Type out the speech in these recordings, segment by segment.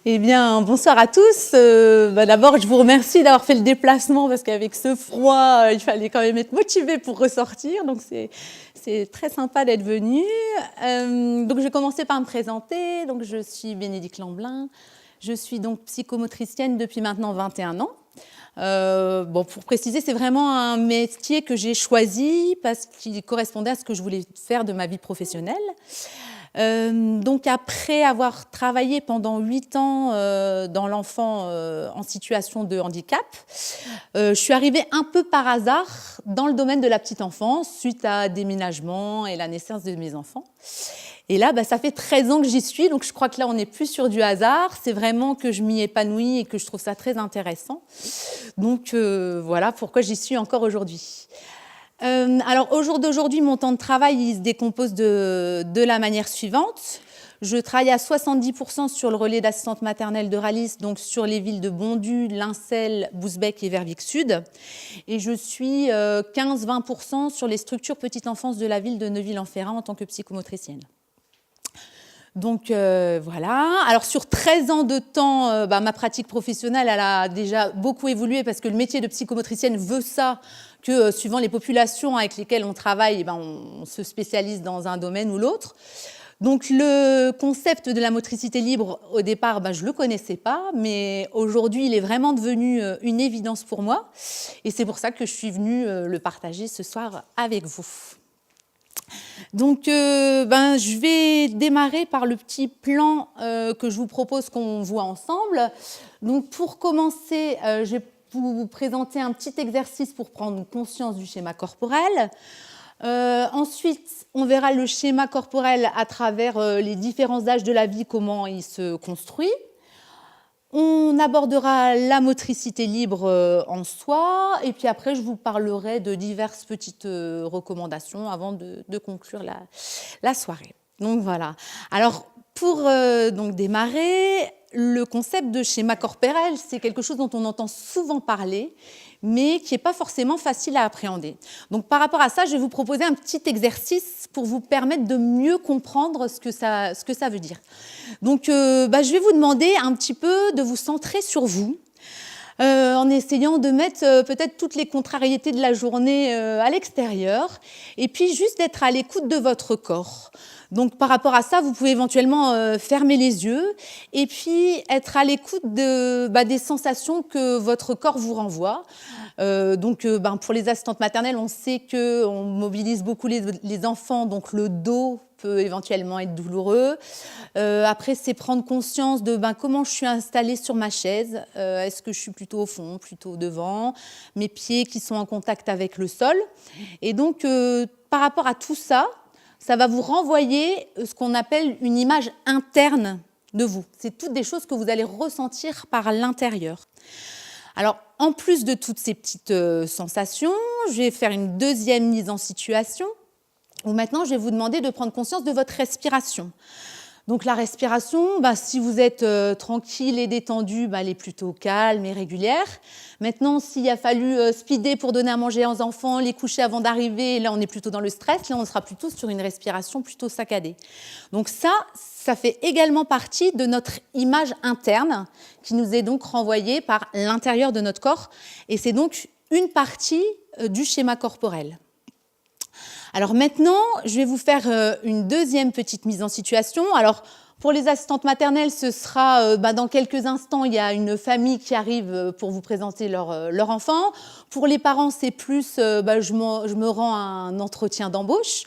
Eh bien, bonsoir à tous. D'abord, je vous remercie d'avoir fait le déplacement parce qu'avec ce froid, il fallait quand même être motivé pour ressortir. Donc, c'est très sympa d'être venu. Donc, je vais commencer par me présenter. Donc, je suis Bénédicte Lamblin. Je suis donc psychomotricienne depuis maintenant 21 ans. Pour préciser, c'est vraiment un métier que j'ai choisi parce qu'il correspondait à ce que je voulais faire de ma vie professionnelle. Donc après avoir travaillé pendant 8 ans dans l'enfant en situation de handicap, je suis arrivée un peu par hasard dans le domaine de la petite enfance suite à déménagement et la naissance de mes enfants. Et là, ça fait 13 ans que j'y suis, donc je crois que là, on n'est plus sur du hasard. C'est vraiment que je m'y épanouis et que je trouve ça très intéressant. Donc voilà pourquoi j'y suis encore aujourd'hui. Alors, au jour d'aujourd'hui, mon temps de travail, il se décompose de la manière suivante. Je travaille à 70% sur le relais d'assistante maternelle de Ralis, donc sur les villes de Bondu, Lincel, Bousbecq et Verviers Sud. Et je suis 15-20% sur les structures petite enfance de la ville de Neuville-en-Ferrain en tant que psychomotricienne. Donc voilà. Alors sur 13 ans de temps, ma pratique professionnelle, elle a déjà beaucoup évolué parce que le métier de psychomotricienne veut ça, que suivant les populations avec lesquelles on travaille, on se spécialise dans un domaine ou l'autre. Donc le concept de la motricité libre, au départ, je ne le connaissais pas, mais aujourd'hui, il est vraiment devenu une évidence pour moi. Et c'est pour ça que je suis venue le partager ce soir avec vous. Donc, je vais démarrer par le petit plan que je vous propose qu'on voit ensemble. Donc, pour commencer, je vais vous présenter un petit exercice pour prendre conscience du schéma corporel. Ensuite, on verra le schéma corporel à travers les différents âges de la vie, comment il se construit. On abordera la motricité libre en soi, et puis après, je vous parlerai de diverses petites recommandations avant de conclure la soirée. Donc voilà. Alors, pour donc démarrer, le concept de schéma corporel, c'est quelque chose dont on entend souvent parler, mais qui n'est pas forcément facile à appréhender. Donc, par rapport à ça, je vais vous proposer un petit exercice pour vous permettre de mieux comprendre ce que ça veut dire. Donc, je vais vous demander un petit peu de vous centrer sur vous, en essayant de mettre peut-être toutes les contrariétés de la journée à l'extérieur, et puis juste d'être à l'écoute de votre corps. Donc, par rapport à ça, vous pouvez éventuellement fermer les yeux et puis être à l'écoute des sensations que votre corps vous renvoie. Pour les assistantes maternelles, on sait qu'on mobilise beaucoup les enfants, donc le dos peut éventuellement être douloureux. Après, c'est prendre conscience de comment je suis installée sur ma chaise. Est-ce que je suis plutôt au fond, plutôt devant, mes pieds qui sont en contact avec le sol. Et donc, par rapport à tout ça, ça va vous renvoyer ce qu'on appelle une image interne de vous. C'est toutes des choses que vous allez ressentir par l'intérieur. Alors, en plus de toutes ces petites sensations, je vais faire une deuxième mise en situation où maintenant, je vais vous demander de prendre conscience de votre respiration. Donc, la respiration, si vous êtes tranquille et détendu, elle est plutôt calme et régulière. Maintenant, s'il a fallu speeder pour donner à manger aux enfants, les coucher avant d'arriver, là, on est plutôt dans le stress. Là, on sera plutôt sur une respiration plutôt saccadée. Donc ça fait également partie de notre image interne qui nous est donc renvoyée par l'intérieur de notre corps. Et c'est donc une partie du schéma corporel. Alors maintenant, je vais vous faire une deuxième petite mise en situation. Alors, pour les assistantes maternelles, ce sera dans quelques instants, il y a une famille qui arrive pour vous présenter leur enfant. Pour les parents, c'est plus, je me rends à un entretien d'embauche.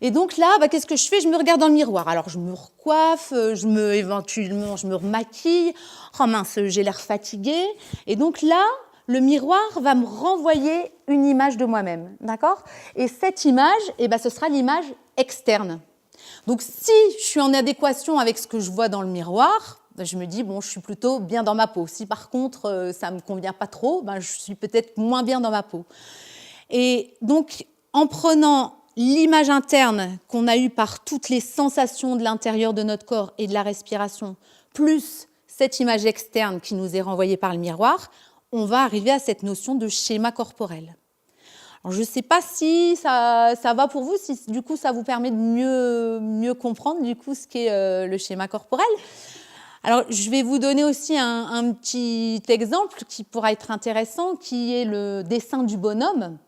Et donc là, qu'est-ce que je fais? Je me regarde dans le miroir. Alors, je me recoiffe, éventuellement, je me remaquille. Oh mince, j'ai l'air fatiguée. Et donc là, le miroir va me renvoyer une image de moi-même, d'accord? Et cette image, ce sera l'image externe. Donc, si je suis en adéquation avec ce que je vois dans le miroir, je me dis, je suis plutôt bien dans ma peau. Si par contre, ça ne me convient pas trop, je suis peut-être moins bien dans ma peau. Et donc, en prenant l'image interne qu'on a eue par toutes les sensations de l'intérieur de notre corps et de la respiration, plus cette image externe qui nous est renvoyée par le miroir, on va arriver à cette notion de schéma corporel. Alors, je ne sais pas si ça va pour vous, si du coup ça vous permet de mieux comprendre du coup ce qu'est le schéma corporel. Alors, je vais vous donner aussi un petit exemple qui pourra être intéressant, qui est le dessin du bonhomme.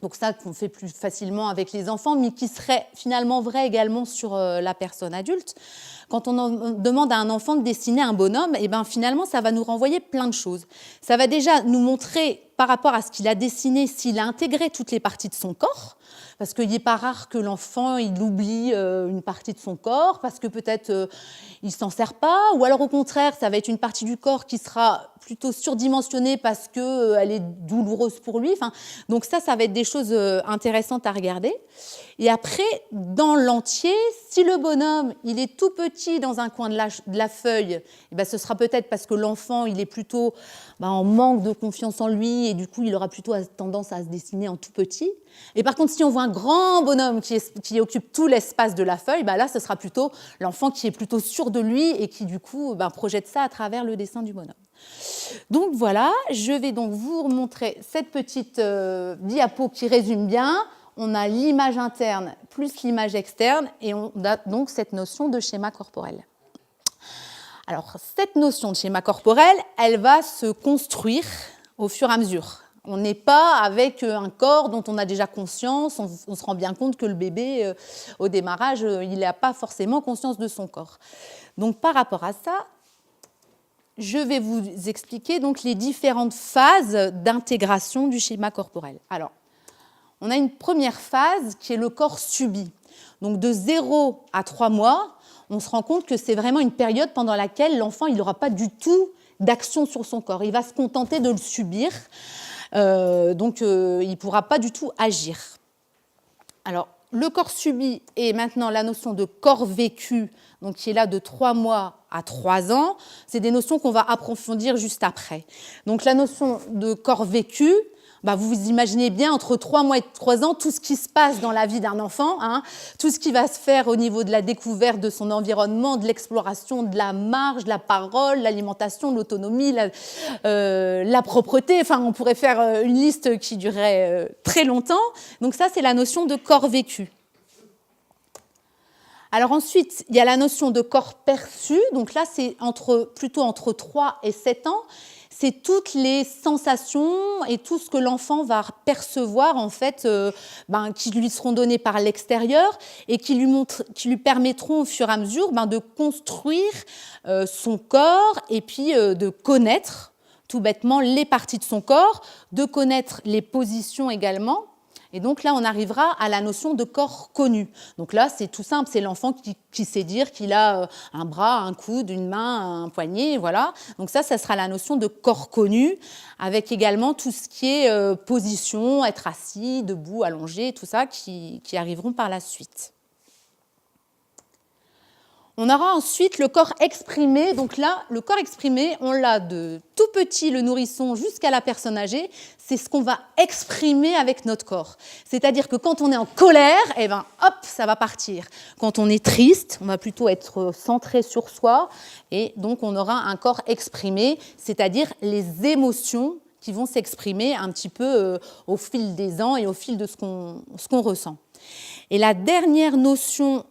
Donc ça, qu'on fait plus facilement avec les enfants, mais qui serait finalement vrai également sur la personne adulte. Quand on demande à un enfant de dessiner un bonhomme, eh ben, finalement, ça va nous renvoyer plein de choses. Ça va déjà nous montrer, par rapport à ce qu'il a dessiné, s'il a intégré toutes les parties de son corps, parce qu'il n'est pas rare que l'enfant il oublie une partie de son corps, parce que peut-être il ne s'en sert pas, ou alors au contraire, ça va être une partie du corps qui sera plutôt surdimensionnée parce qu'elle est douloureuse pour lui. Enfin, donc ça va être des choses intéressantes à regarder. Et après, dans l'entier, si le bonhomme il est tout petit dans un coin de la feuille, eh ben, ce sera peut-être parce que l'enfant il est plutôt en manque de confiance en lui et du coup il aura plutôt tendance à se dessiner en tout petit. Et par contre, si on voit un grand bonhomme qui occupe tout l'espace de la feuille, ben là ce sera plutôt l'enfant qui est plutôt sûr de lui et qui du coup projette ça à travers le dessin du bonhomme. Donc voilà, je vais donc vous montrer cette petite diapo qui résume bien. On a l'image interne plus l'image externe et on a donc cette notion de schéma corporel. Alors, cette notion de schéma corporel, elle va se construire au fur et à mesure. On n'est pas avec un corps dont on a déjà conscience, on se rend bien compte que le bébé, au démarrage, il n'a pas forcément conscience de son corps. Donc, par rapport à ça, je vais vous expliquer donc, les différentes phases d'intégration du schéma corporel. Alors, on a une première phase qui est le corps subi. Donc de 0 à 3 mois, on se rend compte que c'est vraiment une période pendant laquelle l'enfant n'aura pas du tout d'action sur son corps. Il va se contenter de le subir, donc il ne pourra pas du tout agir. Alors, le corps subi et maintenant la notion de corps vécu, donc qui est là de 3 mois à 3 ans, c'est des notions qu'on va approfondir juste après. Donc la notion de corps vécu, vous vous imaginez bien, entre 3 mois et 3 ans, tout ce qui se passe dans la vie d'un enfant, tout ce qui va se faire au niveau de la découverte de son environnement, de l'exploration, de la marche, de la parole, l'alimentation, l'autonomie, la propreté. Enfin, on pourrait faire une liste qui durerait très longtemps. Donc ça, c'est la notion de corps vécu. Alors ensuite, il y a la notion de corps perçu. Donc là, c'est plutôt entre 3 et 7 ans. C'est toutes les sensations et tout ce que l'enfant va percevoir en fait, qui lui seront données par l'extérieur et qui lui permettront au fur et à mesure de construire son corps et puis de connaître tout bêtement les parties de son corps, de connaître les positions également. Et donc là, on arrivera à la notion de corps connu. Donc là, c'est tout simple, c'est l'enfant qui sait dire qu'il a un bras, un coude, une main, un poignet, voilà. Donc ça sera la notion de corps connu, avec également tout ce qui est position, être assis, debout, allongé, tout ça qui arriveront par la suite. On aura ensuite le corps exprimé. Donc là, le corps exprimé, on l'a de tout petit, le nourrisson, jusqu'à la personne âgée. C'est ce qu'on va exprimer avec notre corps. C'est-à-dire que quand on est en colère, hop, ça va partir. Quand on est triste, on va plutôt être centré sur soi. Et donc, on aura un corps exprimé, c'est-à-dire les émotions qui vont s'exprimer un petit peu au fil des ans et au fil de ce qu'on ressent. Et la dernière notion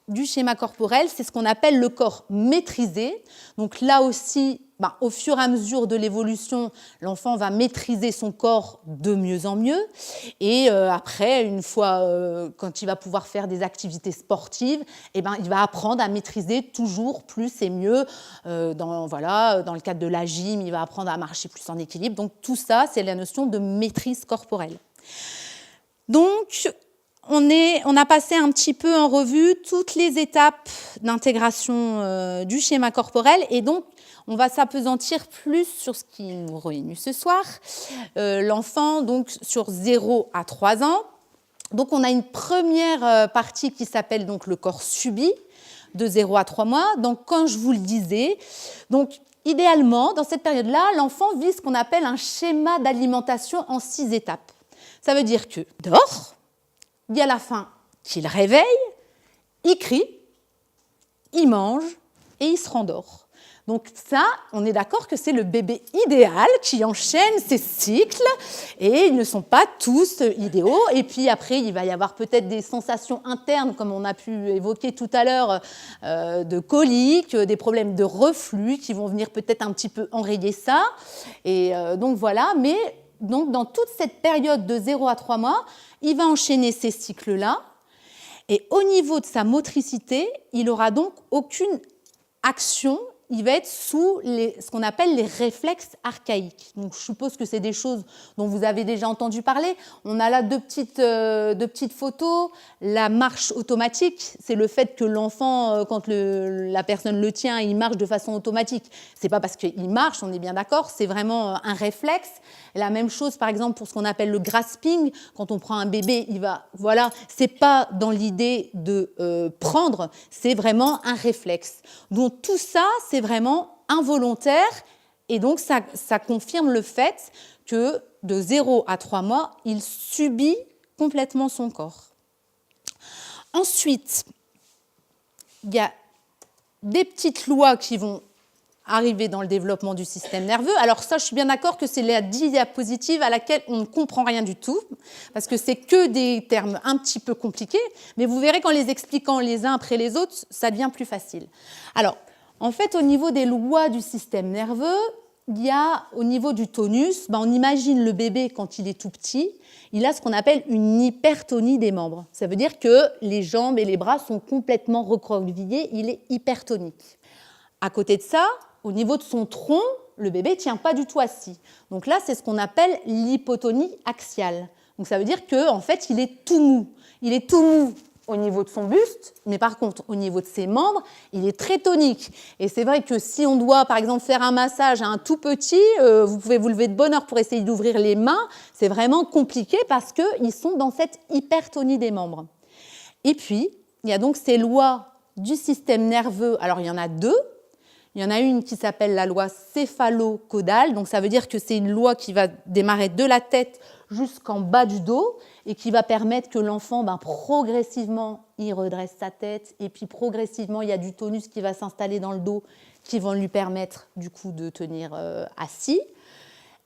du schéma corporel, c'est ce qu'on appelle le corps maîtrisé. Donc là aussi, au fur et à mesure de l'évolution, l'enfant va maîtriser son corps de mieux en mieux. Et après, une fois, quand il va pouvoir faire des activités sportives, il va apprendre à maîtriser toujours plus et mieux. Dans le cadre de la gym, il va apprendre à marcher plus en équilibre. Donc tout ça, c'est la notion de maîtrise corporelle. Donc, on a passé un petit peu en revue toutes les étapes d'intégration du schéma corporel et donc on va s'appesantir plus sur ce qui nous réunit ce soir. L'enfant, donc sur 0 à 3 ans. Donc on a une première partie qui s'appelle donc le corps subi, de 0 à 3 mois. Donc quand je vous le disais, donc idéalement, dans cette période-là, l'enfant vit ce qu'on appelle un schéma d'alimentation en 6 étapes. Ça veut dire que dort, il y a la faim qu'il réveille, il crie, il mange et il se rendort. Donc ça, on est d'accord que c'est le bébé idéal qui enchaîne ses cycles et ils ne sont pas tous idéaux. Et puis après, il va y avoir peut-être des sensations internes, comme on a pu évoquer tout à l'heure, de coliques, des problèmes de reflux qui vont venir peut-être un petit peu enrayer ça. Et donc voilà, mais donc, dans toute cette période de 0 à 3 mois, il va enchaîner ces cycles-là. Et au niveau de sa motricité, il n'aura donc aucune action. Il va être sous ce qu'on appelle les réflexes archaïques. Donc, je suppose que c'est des choses dont vous avez déjà entendu parler. On a là deux petites photos. La marche automatique, c'est le fait que l'enfant, quand la personne le tient, il marche de façon automatique. Ce n'est pas parce qu'il marche, on est bien d'accord, c'est vraiment un réflexe. La même chose, par exemple, pour ce qu'on appelle le grasping. Quand on prend un bébé, voilà, ce n'est pas dans l'idée de prendre, c'est vraiment un réflexe. Donc, tout ça, c'est vraiment involontaire et donc ça confirme le fait que de 0 à 3 mois, il subit complètement son corps. Ensuite, il y a des petites lois qui vont arriver dans le développement du système nerveux. Alors ça, je suis bien d'accord que c'est la diapositive à laquelle on ne comprend rien du tout, parce que c'est que des termes un petit peu compliqués, mais vous verrez qu'en les expliquant les uns après les autres, ça devient plus facile. Alors, en fait, au niveau des lois du système nerveux, il y a au niveau du tonus, on imagine le bébé quand il est tout petit, il a ce qu'on appelle une hypertonie des membres. Ça veut dire que les jambes et les bras sont complètement recroquevillés, il est hypertonique. À côté de ça, au niveau de son tronc, le bébé ne tient pas du tout assis. Donc là, c'est ce qu'on appelle l'hypotonie axiale. Donc ça veut dire qu'en fait, il est tout mou. Il est tout mou au niveau de son buste, mais par contre, au niveau de ses membres, il est très tonique. Et c'est vrai que si on doit, par exemple, faire un massage à un tout petit, vous pouvez vous lever de bonne heure pour essayer d'ouvrir les mains, c'est vraiment compliqué parce qu'ils sont dans cette hypertonie des membres. Et puis, il y a donc ces lois du système nerveux. Alors, il y en a deux. Il y en a une qui s'appelle la loi céphalo-caudale. Donc, ça veut dire que c'est une loi qui va démarrer de la tête jusqu'en bas du dos et qui va permettre que l'enfant, progressivement, il redresse sa tête et puis progressivement, il y a du tonus qui va s'installer dans le dos qui vont lui permettre du coup de tenir assis.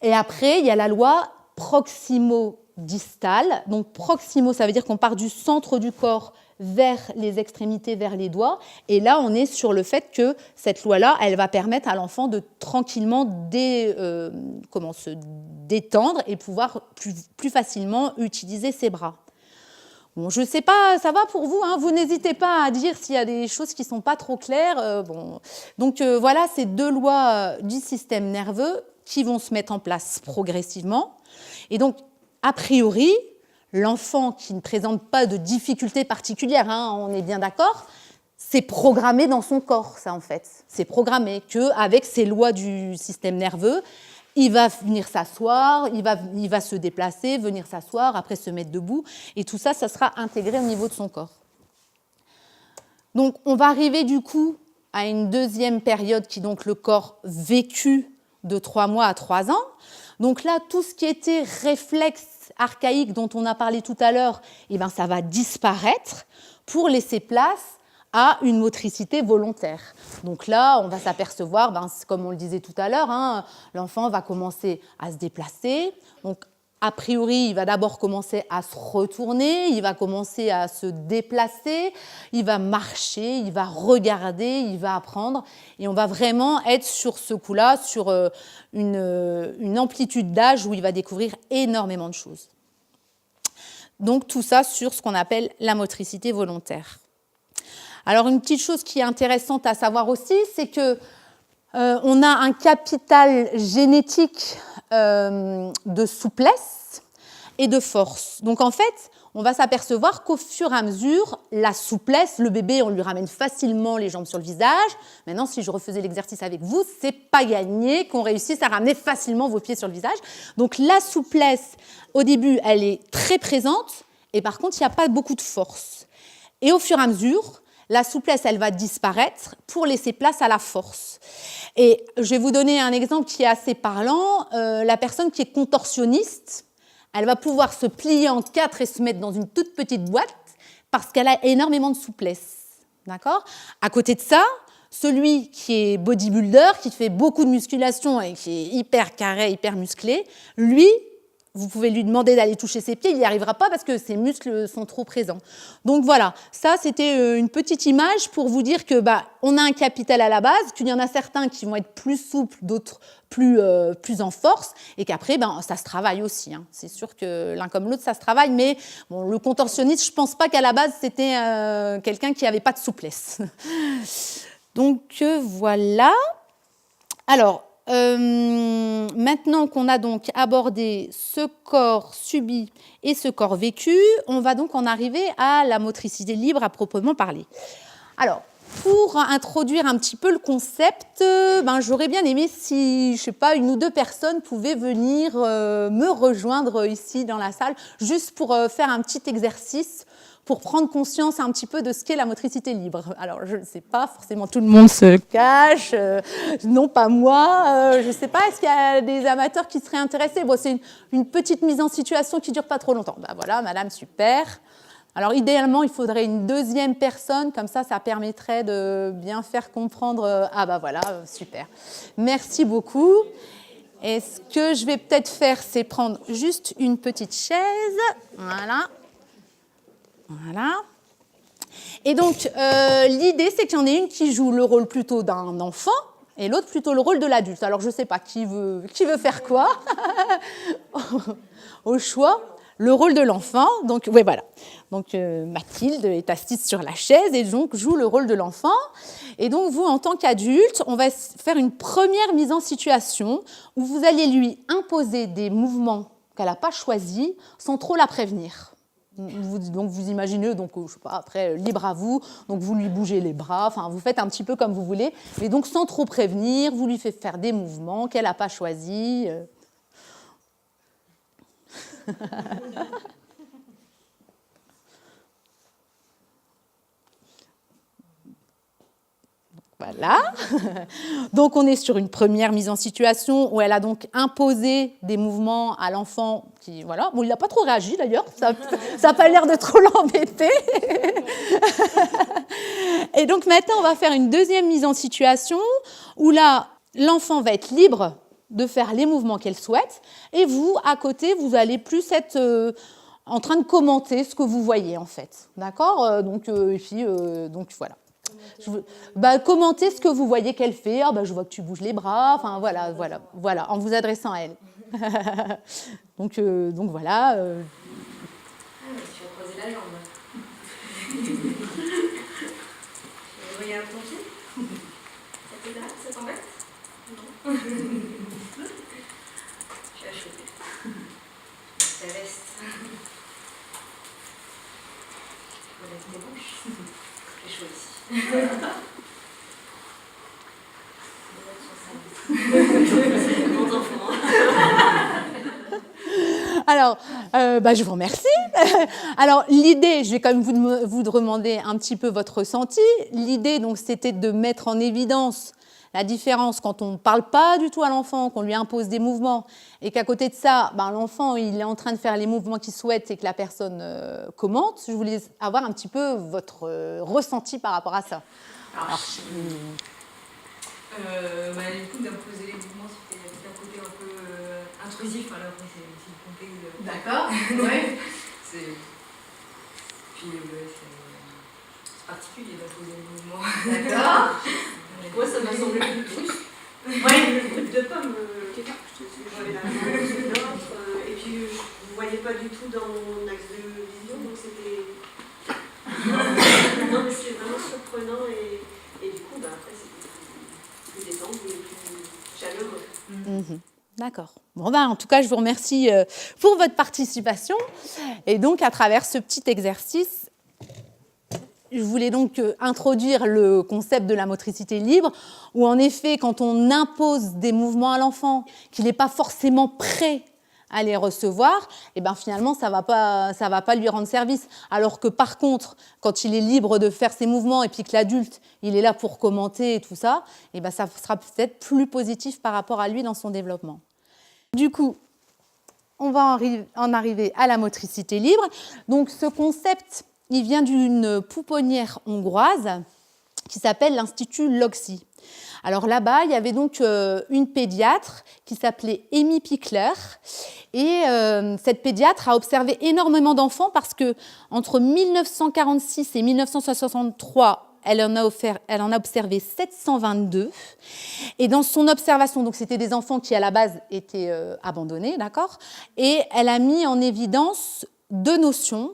Et après, il y a la loi proximo-distale. Donc proximo, ça veut dire qu'on part du centre du corps vers les extrémités, vers les doigts. Et là, on est sur le fait que cette loi-là, elle va permettre à l'enfant de tranquillement se détendre et pouvoir plus facilement utiliser ses bras. Bon, je ne sais pas, ça va pour vous, hein, vous n'hésitez pas à dire s'il y a des choses qui ne sont pas trop claires. Donc voilà ces deux lois du système nerveux qui vont se mettre en place progressivement. Et donc, a priori, l'enfant qui ne présente pas de difficultés particulières, on est bien d'accord, c'est programmé dans son corps, ça en fait. C'est programmé qu'avec ces lois du système nerveux, il va venir s'asseoir, il va se déplacer, venir s'asseoir, après se mettre debout, et tout ça, ça sera intégré au niveau de son corps. Donc, on va arriver du coup à une deuxième période qui est donc le corps vécu de 3 mois à 3 ans. Donc là, tout ce qui était réflexe archaïque dont on a parlé tout à l'heure, ça va disparaître pour laisser place à une motricité volontaire. Donc là, on va s'apercevoir, comme on le disait tout à l'heure, l'enfant va commencer à se déplacer. Donc, a priori, il va d'abord commencer à se retourner, il va commencer à se déplacer, il va marcher, il va regarder, il va apprendre. Et on va vraiment être sur ce coup-là, sur une amplitude d'âge où il va découvrir énormément de choses. Donc tout ça sur ce qu'on appelle la motricité volontaire. Alors une petite chose qui est intéressante à savoir aussi, c'est que on a un capital génétique de souplesse et de force. Donc en fait, on va s'apercevoir qu'au fur et à mesure, la souplesse, le bébé, on lui ramène facilement les jambes sur le visage. Maintenant, si je refaisais l'exercice avec vous, c'est pas gagné qu'on réussisse à ramener facilement vos pieds sur le visage. Donc la souplesse, au début, elle est très présente, et par contre, il n'y a pas beaucoup de force. Et au fur et à mesure, la souplesse, elle va disparaître pour laisser place à la force. Et je vais vous donner un exemple qui est assez parlant. La personne qui est contorsionniste, elle va pouvoir se plier en 4 et se mettre dans une toute petite boîte parce qu'elle a énormément de souplesse. D'accord ? À côté de ça, celui qui est bodybuilder, qui fait beaucoup de musculation et qui est hyper carré, hyper musclé, lui, vous pouvez lui demander d'aller toucher ses pieds, il n'y arrivera pas parce que ses muscles sont trop présents. Donc voilà, ça c'était une petite image pour vous dire que on a un capital à la base, qu'il y en a certains qui vont être plus souples, d'autres plus en force, et qu'après ça se travaille aussi. Hein. C'est sûr que l'un comme l'autre ça se travaille, mais bon, le contorsionniste, je ne pense pas qu'à la base c'était quelqu'un qui n'avait pas de souplesse. Donc voilà. Alors, maintenant qu'on a donc abordé ce corps subi et ce corps vécu, on va donc en arriver à la motricité libre à proprement parler. Alors, pour introduire un petit peu le concept, j'aurais bien aimé si, je sais pas, une ou deux personnes pouvaient venir me rejoindre ici dans la salle, juste pour faire un petit exercice, pour prendre conscience un petit peu de ce qu'est la motricité libre. Alors, je ne sais pas, forcément tout le monde se cache, non pas moi, je ne sais pas, est-ce qu'il y a des amateurs qui seraient intéressés? Bon, c'est une petite mise en situation qui ne dure pas trop longtemps. Voilà, madame, super. Alors, idéalement, il faudrait une deuxième personne, comme ça permettrait de bien faire comprendre. Voilà, super. Merci beaucoup. Et ce que je vais peut-être faire, c'est prendre juste une petite chaise. Voilà. Voilà. Et donc, l'idée, c'est qu'il y en ait une qui joue le rôle plutôt d'un enfant et l'autre plutôt le rôle de l'adulte. Alors, je ne sais pas qui veut faire quoi. Au choix, le rôle de l'enfant. Donc, oui, voilà. Donc, Mathilde est assise sur la chaise et donc joue le rôle de l'enfant. Et donc, vous, en tant qu'adulte, on va faire une première mise en situation où vous allez lui imposer des mouvements qu'elle n'a pas choisis sans trop la prévenir. Donc vous imaginez, je sais pas, après libre à vous, donc vous lui bougez les bras, enfin vous faites un petit peu comme vous voulez, mais donc sans trop prévenir, vous lui faites faire des mouvements qu'elle n'a pas choisis. Voilà. Donc on est sur une première mise en situation où elle a donc imposé des mouvements à l'enfant qui, voilà, bon, il n'a pas trop réagi d'ailleurs, ça n'a pas l'air de trop l'embêter. Et donc maintenant on va faire une deuxième mise en situation où là l'enfant va être libre de faire les mouvements qu'elle souhaite et vous, à côté, vous allez plus être en train de commenter ce que vous voyez en fait. D'accord ? Donc voilà. Commentez ce que vous voyez qu'elle fait. Je vois que tu bouges les bras. Enfin, voilà, en vous adressant à elle. donc voilà. Tu as croisé la jambe. Regarde ton pied. Ça te gratte, ça t'embête? Non. Tu as chopé. Ta veste. Relève tes manches. C'est chaud ici. Mon enfant. Alors, je vous remercie. Alors, l'idée, je vais quand même vous demander un petit peu votre ressenti. L'idée, donc, c'était de mettre en évidence la différence quand on ne parle pas du tout à l'enfant, qu'on lui impose des mouvements, et qu'à côté de ça, l'enfant, il est en train de faire les mouvements qu'il souhaite et que la personne commente. Je voulais avoir un petit peu votre ressenti par rapport à ça. Du coup, d'imposer les mouvements, c'était un côté un peu intrusif. Alors, c'est une pompée. D'accord. Ouais. Puis, c'est particulier d'imposer les mouvements. D'accord. Moi, ça m'a semblé plus. Oui, le groupe de pommes, j'avais la main sur l'autre, et puis je ne voyais pas du tout dans mon axe de vision, donc c'était vraiment surprenant, et du coup, après, c'était plus détendu et plus chaleureux. D'accord. Bon, en tout cas, je vous remercie pour votre participation. Et donc, à travers ce petit exercice, je voulais donc introduire le concept de la motricité libre, où en effet, quand on impose des mouvements à l'enfant, qu'il n'est pas forcément prêt à les recevoir, finalement, ça va pas lui rendre service. Alors que par contre, quand il est libre de faire ses mouvements et puis que l'adulte, il est là pour commenter et tout ça, ça sera peut-être plus positif par rapport à lui dans son développement. Du coup, on va en arriver à la motricité libre. Donc, ce concept, il vient d'une pouponnière hongroise qui s'appelle l'Institut Loxi. Alors là-bas, il y avait donc une pédiatre qui s'appelait Amy Pickler. Et cette pédiatre a observé énormément d'enfants parce que entre 1946 et 1963, elle en a observé 722. Et dans son observation, donc c'était des enfants qui à la base étaient abandonnés, d'accord ? Et elle a mis en évidence deux notions.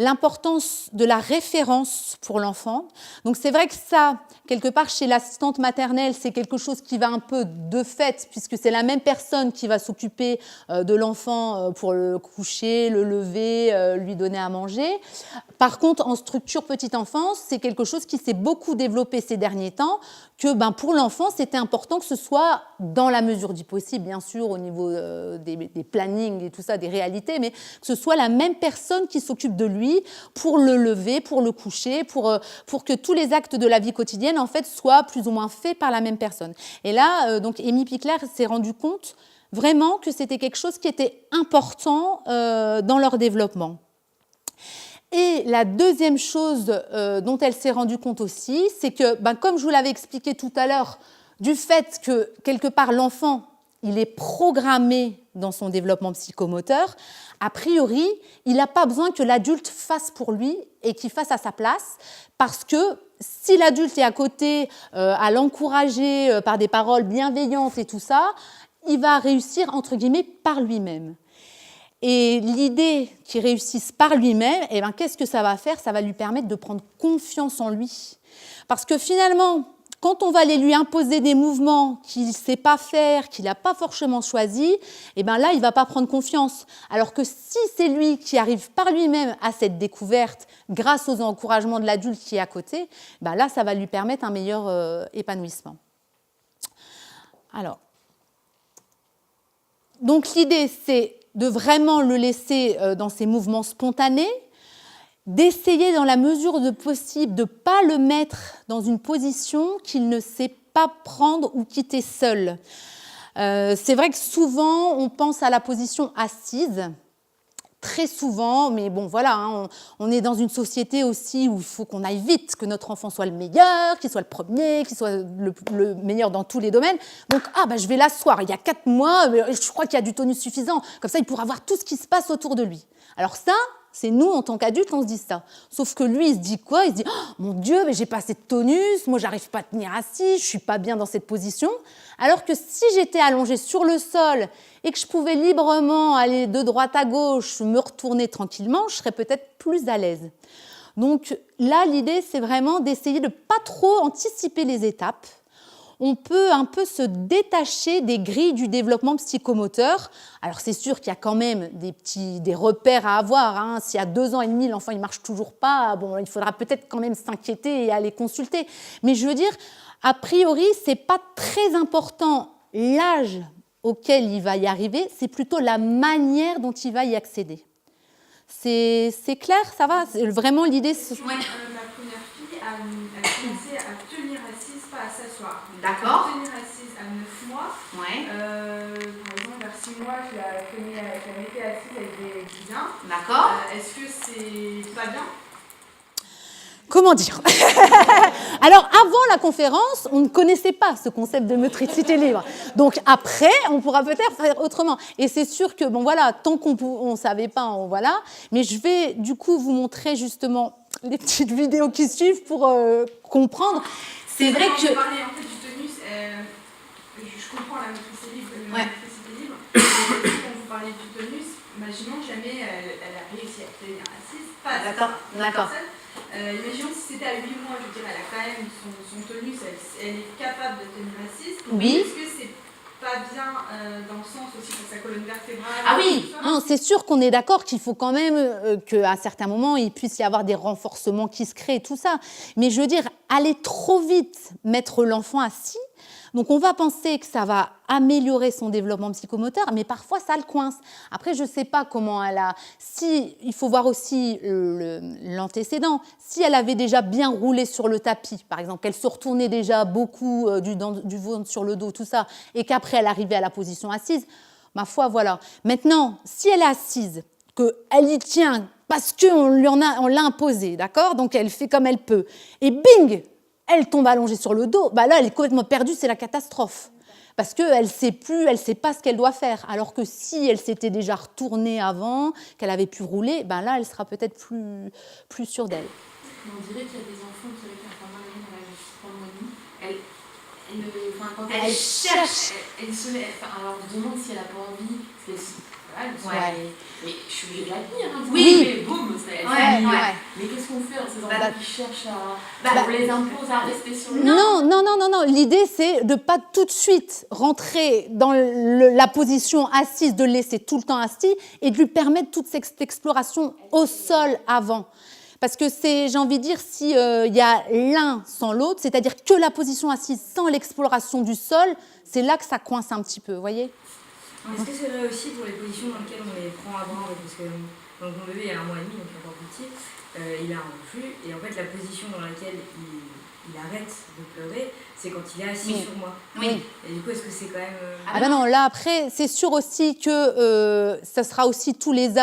L'importance de la référence pour l'enfant. Donc c'est vrai que ça, quelque part chez l'assistante maternelle, c'est quelque chose qui va un peu de fait, puisque c'est la même personne qui va s'occuper de l'enfant pour le coucher, le lever, lui donner à manger. Par contre, en structure petite enfance, c'est quelque chose qui s'est beaucoup développé ces derniers temps, que pour l'enfant, c'était important que ce soit dans la mesure du possible, bien sûr, au niveau des plannings et tout ça, des réalités, mais que ce soit la même personne qui s'occupe de lui pour le lever, pour le coucher, pour que tous les actes de la vie quotidienne, en fait, soient plus ou moins faits par la même personne. Et là, donc, Amy Pickler s'est rendu compte vraiment que c'était quelque chose qui était important dans leur développement. Et la deuxième chose dont elle s'est rendue compte aussi, c'est que, comme je vous l'avais expliqué tout à l'heure, du fait que, quelque part, l'enfant, il est programmé dans son développement psychomoteur, a priori, il n'a pas besoin que l'adulte fasse pour lui et qu'il fasse à sa place, parce que si l'adulte est à côté, à l'encourager par des paroles bienveillantes et tout ça, il va réussir, entre guillemets, par lui-même. Et l'idée qu'il réussisse par lui-même, qu'est-ce que ça va faire ? Ça va lui permettre de prendre confiance en lui. Parce que finalement, quand on va aller lui imposer des mouvements qu'il ne sait pas faire, qu'il n'a pas forcément choisi, là, il ne va pas prendre confiance. Alors que si c'est lui qui arrive par lui-même à cette découverte, grâce aux encouragements de l'adulte qui est à côté, là, ça va lui permettre un meilleur épanouissement. Alors, donc l'idée, c'est de vraiment le laisser dans ses mouvements spontanés, d'essayer dans la mesure de possible de ne pas le mettre dans une position qu'il ne sait pas prendre ou quitter seul. C'est vrai que souvent, on pense à la position assise, très souvent, mais bon, voilà, on est dans une société aussi où il faut qu'on aille vite, que notre enfant soit le meilleur, qu'il soit le premier, qu'il soit le meilleur dans tous les domaines. Donc, je vais l'asseoir, il y a 4 mois, je crois qu'il y a du tonus suffisant, comme ça il pourra voir tout ce qui se passe autour de lui. Alors ça, c'est nous, en tant qu'adultes, on se dit ça. Sauf que lui, il se dit quoi ? Il se dit « Mon Dieu, mais j'ai pas assez de tonus, moi, j'arrive pas à tenir assis, je suis pas bien dans cette position. » Alors que si j'étais allongée sur le sol et que je pouvais librement aller de droite à gauche, me retourner tranquillement, je serais peut-être plus à l'aise. Donc là, l'idée, c'est vraiment d'essayer de ne pas trop anticiper les étapes. On peut un peu se détacher des grilles du développement psychomoteur. Alors c'est sûr qu'il y a quand même des repères à avoir. S'il y a 2 ans et demi, l'enfant ne marche toujours pas, il faudra peut-être quand même s'inquiéter et aller consulter. Mais je veux dire, a priori, ce n'est pas très important l'âge auquel il va y arriver, c'est plutôt la manière dont il va y accéder. C'est clair, ça va ? Vraiment l'idée... Ma première fille a commencé à tenir assise, pas à s'asseoir. D'accord. Tenir assise à 9 mois. Ouais. Par exemple, vers 6 mois, je la mettais assise avec des cousins. D'accord. Est-ce que c'est pas bien ? Comment dire ? Alors, avant la conférence, on ne connaissait pas ce concept de motricité libre. Donc, après, on pourra peut-être faire autrement. Et c'est sûr que, tant qu'on ne savait pas, voilà. Mais je vais, du coup, vous montrer justement les petites vidéos qui suivent pour comprendre. C'est vrai que... Quand vous parlez en fait du tonus, je comprends la motricité libre. Quand vous parlez du tonus, imaginons que jamais elle a réussi à tenir assise, pas D'accord. Imaginons si c'était à 8 mois, je veux dire, elle a quand même son tonus, elle est capable de tenir assise. Oui. Est-ce que c'est pas bien dans le sens aussi pour sa colonne vertébrale? Ah oui, c'est sûr qu'on est d'accord qu'il faut quand même qu'à certains moments, il puisse y avoir des renforcements qui se créent, tout ça. Mais je veux dire, aller trop vite, mettre l'enfant assis, donc on va penser que ça va améliorer son développement psychomoteur, mais parfois ça le coince. Après, je ne sais pas comment elle a... il faut voir aussi l'antécédent. Si elle avait déjà bien roulé sur le tapis, par exemple, qu'elle se retournait déjà beaucoup du ventre sur le dos, tout ça, et qu'après elle arrivait à la position assise, ma foi, voilà. Maintenant, si elle est assise, qu'elle y tient parce qu'on l'a imposé, d'accord ? Donc elle fait comme elle peut, et bing, elle tombe allongée sur le dos, bah là, elle est complètement perdue, c'est la catastrophe. Parce qu'elle ne sait pas ce qu'elle doit faire. Alors que si elle s'était déjà retournée avant, qu'elle avait pu rouler, ben là, elle sera peut-être plus sûre d'elle. On dirait qu'il y a des enfants qui avec un format dans la justice pour le moment. Quand elle cherche, elle se met. Alors on se demande si elle n'a pas envie. Voilà, mais je suis obligée de la tenir. Hein, Oui. Mais boum, mais qu'est-ce qu'on fait ces enfants qui cherchent à. On les impose à rester sur le. Non. L'idée, c'est de ne pas tout de suite rentrer dans la position assise, de le laisser tout le temps assis et de lui permettre toute cette exploration au sol avant. Parce que c'est, j'ai envie de dire, s'il y a l'un sans l'autre, c'est-à-dire que la position assise sans l'exploration du sol, c'est là que ça coince un petit peu, vous voyez ? Est-ce que c'est vrai aussi pour les positions dans lesquelles on les prend à bras, parce que donc mon bébé a 1 mois et demi, donc encore petit, il a un reflux, et en fait la position dans laquelle il arrête de pleurer, c'est quand il est assis sur moi. Oui. Et du coup, est-ce que c'est quand même... Ah ben non, là après, c'est sûr aussi que ça sera aussi tous les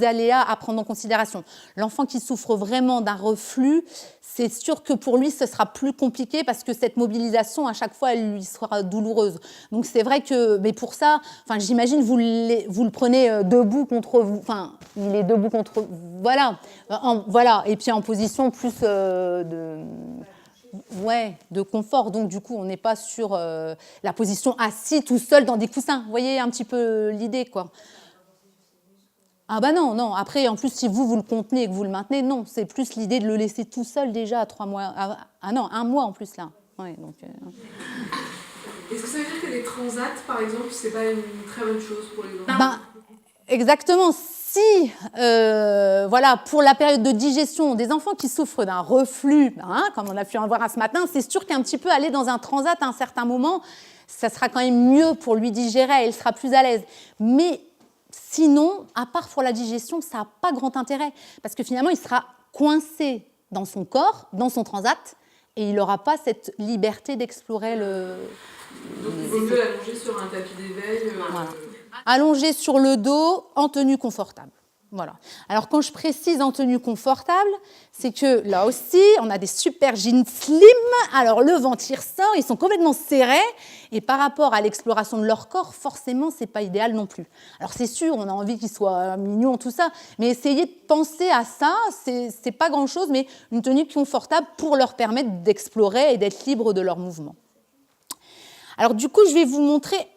aléas à prendre en considération. L'enfant qui souffre vraiment d'un reflux, c'est sûr que pour lui, ce sera plus compliqué parce que cette mobilisation, à chaque fois, elle lui sera douloureuse. Donc c'est vrai que, mais pour ça, enfin, j'imagine, vous le prenez debout contre vous, enfin, il est debout contre, voilà, voilà, et puis en position plus de confort. Donc du coup, on n'est pas sur la position assis tout seul dans des coussins. Vous voyez un petit peu l'idée, quoi. Ah bah non. Après, en plus, si vous le contenez et que vous le maintenez, non. C'est plus l'idée de le laisser tout seul déjà à 3 mois. Ah non, 1 mois en plus, là. Ouais, donc, Est-ce que ça veut dire que les transats, par exemple, c'est pas une très bonne chose pour les enfants ? Ben, exactement. Si, voilà, pour la période de digestion des enfants qui souffrent d'un reflux, hein, comme on a pu en voir ce matin, c'est sûr qu'un petit peu aller dans un transat à un certain moment, ça sera quand même mieux pour lui digérer, il sera plus à l'aise. Mais sinon, à part pour la digestion, ça n'a pas grand intérêt, parce que finalement, il sera coincé dans son corps, dans son transat, et il n'aura pas cette liberté d'explorer le... Donc il vaut mieux allonger sur un tapis d'éveil. Voilà. Allongé sur le dos, en tenue confortable. Voilà. Alors, quand je précise en tenue confortable, c'est que là aussi, on a des super jeans slim. Alors, le ventre y ressort, ils sont complètement serrés. Et par rapport à l'exploration de leur corps, forcément, ce n'est pas idéal non plus. Alors, c'est sûr, on a envie qu'ils soient mignons, tout ça. Mais essayez de penser à ça. C'est pas grand-chose, mais une tenue confortable pour leur permettre d'explorer et d'être libres de leurs mouvements. Alors, du coup, je vais vous montrer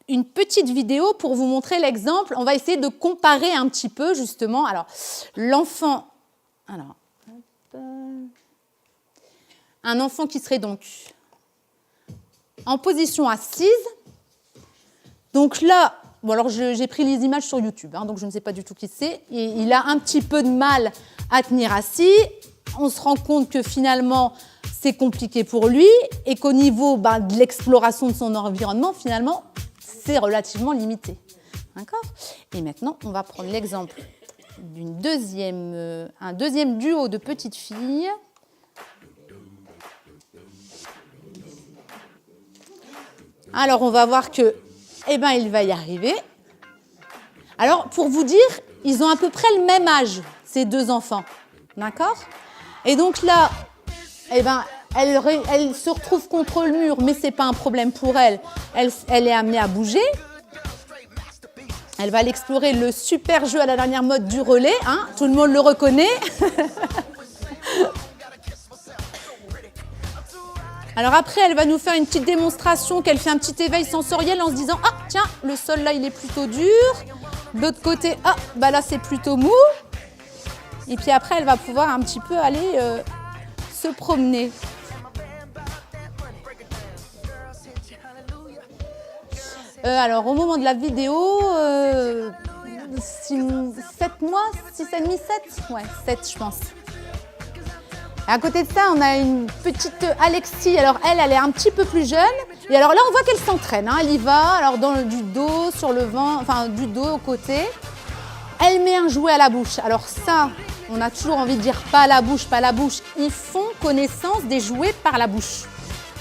une petite vidéo pour vous montrer l'exemple. On va essayer de comparer un petit peu, justement. Alors, l'enfant... Alors, un enfant qui serait donc en position assise. Donc là, bon alors j'ai pris les images sur YouTube, hein, donc je ne sais pas du tout qui c'est. Et il a un petit peu de mal à tenir assis. On se rend compte que finalement, c'est compliqué pour lui et qu'au niveau de l'exploration de son environnement, finalement, c'est relativement limité. D'accord ? Et maintenant, on va prendre l'exemple un deuxième duo de petites filles. Alors, on va voir que, il va y arriver. Alors, pour vous dire, ils ont à peu près le même âge, ces deux enfants. D'accord ? Et donc là, elle se retrouve contre le mur, mais ce n'est pas un problème pour elle. Elle est amenée à bouger. Elle va aller explorer le super jeu à la dernière mode du relais. Hein, tout le monde le reconnaît. Alors après, elle va nous faire une petite démonstration qu'elle fait un petit éveil sensoriel en se disant « Ah, tiens, le sol là, il est plutôt dur. De l'autre côté, ah, là, c'est plutôt mou. » Et puis après, elle va pouvoir un petit peu aller se promener. Alors, au moment de la vidéo, 7 mois, 6,5, 7 ? Ouais, 7, je pense. Et à côté de ça, on a une petite Alexis. Alors, elle est un petit peu plus jeune. Et alors là, on voit qu'elle s'entraîne. Hein. Elle y va, alors du dos, sur le ventre, enfin, du dos au côté. Elle met un jouet à la bouche. Alors ça, on a toujours envie de dire pas la bouche, pas la bouche. Ils font connaissance des jouets par la bouche.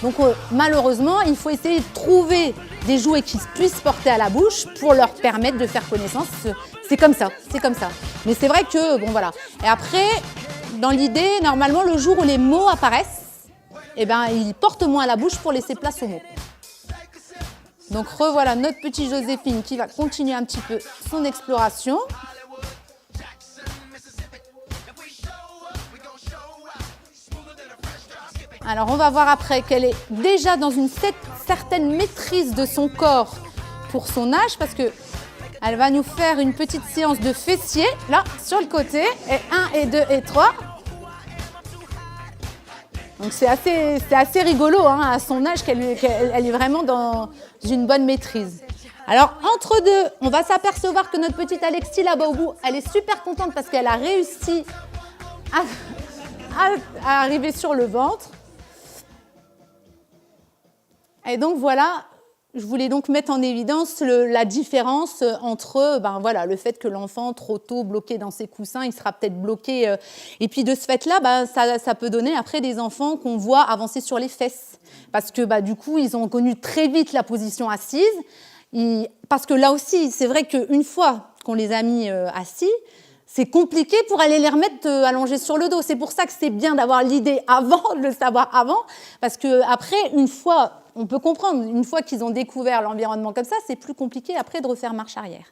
Donc malheureusement, il faut essayer de trouver des jouets qui puissent porter à la bouche pour leur permettre de faire connaissance. C'est comme ça. Mais c'est vrai que, bon voilà. Et après, dans l'idée, normalement, le jour où les mots apparaissent, eh ben, il porte moins la bouche pour laisser place aux mots. Donc revoilà notre petite Joséphine qui va continuer un petit peu son exploration. Alors on va voir après qu'elle est déjà dans une certaine maîtrise de son corps pour son âge, parce que elle va nous faire une petite séance de fessiers, là, sur le côté, et 1, et 2, et 3. Donc c'est assez rigolo, hein, à son âge, qu'elle est vraiment dans une bonne maîtrise. Alors, entre deux, on va s'apercevoir que notre petite Alexis, là-bas au bout, elle est super contente parce qu'elle a réussi à arriver sur le ventre. Et donc, voilà, je voulais donc mettre en évidence la différence entre le fait que l'enfant, trop tôt bloqué dans ses coussins, il sera peut-être bloqué. Et puis, de ce fait-là, ça peut donner après des enfants qu'on voit avancer sur les fesses. Parce que, du coup, ils ont connu très vite la position assise. Parce que là aussi, c'est vrai qu'une fois qu'on les a mis assis, c'est compliqué pour aller les remettre allongés sur le dos. C'est pour ça que c'est bien d'avoir l'idée avant, de le savoir avant, parce qu'après, une fois, on peut comprendre, une fois qu'ils ont découvert l'environnement comme ça, c'est plus compliqué après de refaire marche arrière.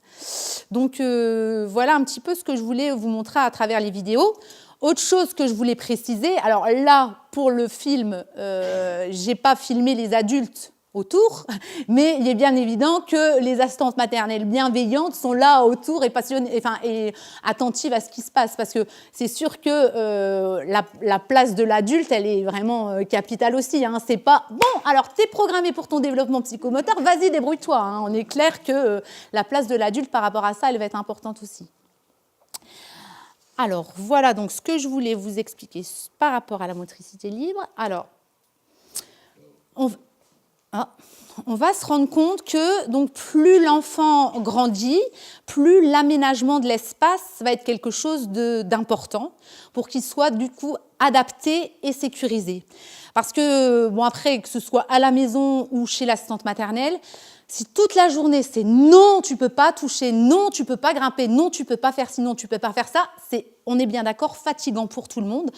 Donc voilà un petit peu ce que je voulais vous montrer à travers les vidéos. Autre chose que je voulais préciser, alors là, pour le film, je n'ai pas filmé les adultes autour, mais il est bien évident que les assistantes maternelles bienveillantes sont là autour et passionnées, et attentives à ce qui se passe, parce que c'est sûr que la place de l'adulte, elle est vraiment capitale aussi. Hein. C'est pas bon, alors t'es programmé pour ton développement psychomoteur, vas-y, débrouille-toi. Hein. On est clair que la place de l'adulte par rapport à ça, elle va être importante aussi. Alors voilà donc ce que je voulais vous expliquer par rapport à la motricité libre. Alors on va se rendre compte que donc, plus l'enfant grandit, plus l'aménagement de l'espace va être quelque chose d'important pour qu'il soit du coup adapté et sécurisé. Parce que, après, que ce soit à la maison ou chez l'assistante maternelle, si toute la journée c'est non, tu ne peux pas toucher, non, tu ne peux pas grimper, non, tu ne peux pas faire ci, non, tu ne peux pas faire ça, on est bien d'accord, fatigant pour tout le monde.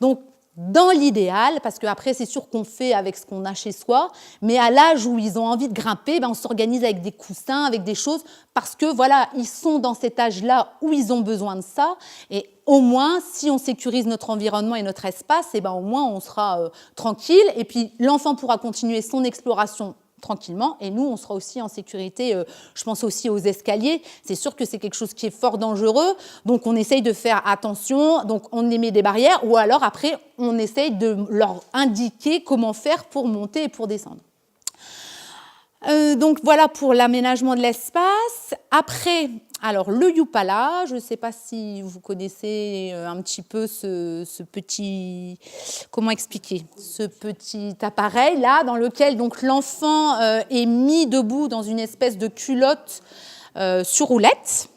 Donc, dans l'idéal, parce qu'après, c'est sûr qu'on fait avec ce qu'on a chez soi, mais à l'âge où ils ont envie de grimper, on s'organise avec des coussins, avec des choses, parce que voilà, ils sont dans cet âge-là où ils ont besoin de ça, et au moins, si on sécurise notre environnement et notre espace, au moins on sera tranquille, et puis l'enfant pourra continuer son exploration tranquillement, et nous, on sera aussi en sécurité. Je pense aussi aux escaliers. C'est sûr que c'est quelque chose qui est fort dangereux, donc on essaye de faire attention, donc on émet des barrières, ou alors après, on essaye de leur indiquer comment faire pour monter et pour descendre. Donc voilà pour l'aménagement de l'espace. Après, alors le Yupala, je ne sais pas si vous connaissez un petit peu ce petit, comment expliquer, ce petit appareil là dans lequel donc l'enfant est mis debout dans une espèce de culotte sur roulette.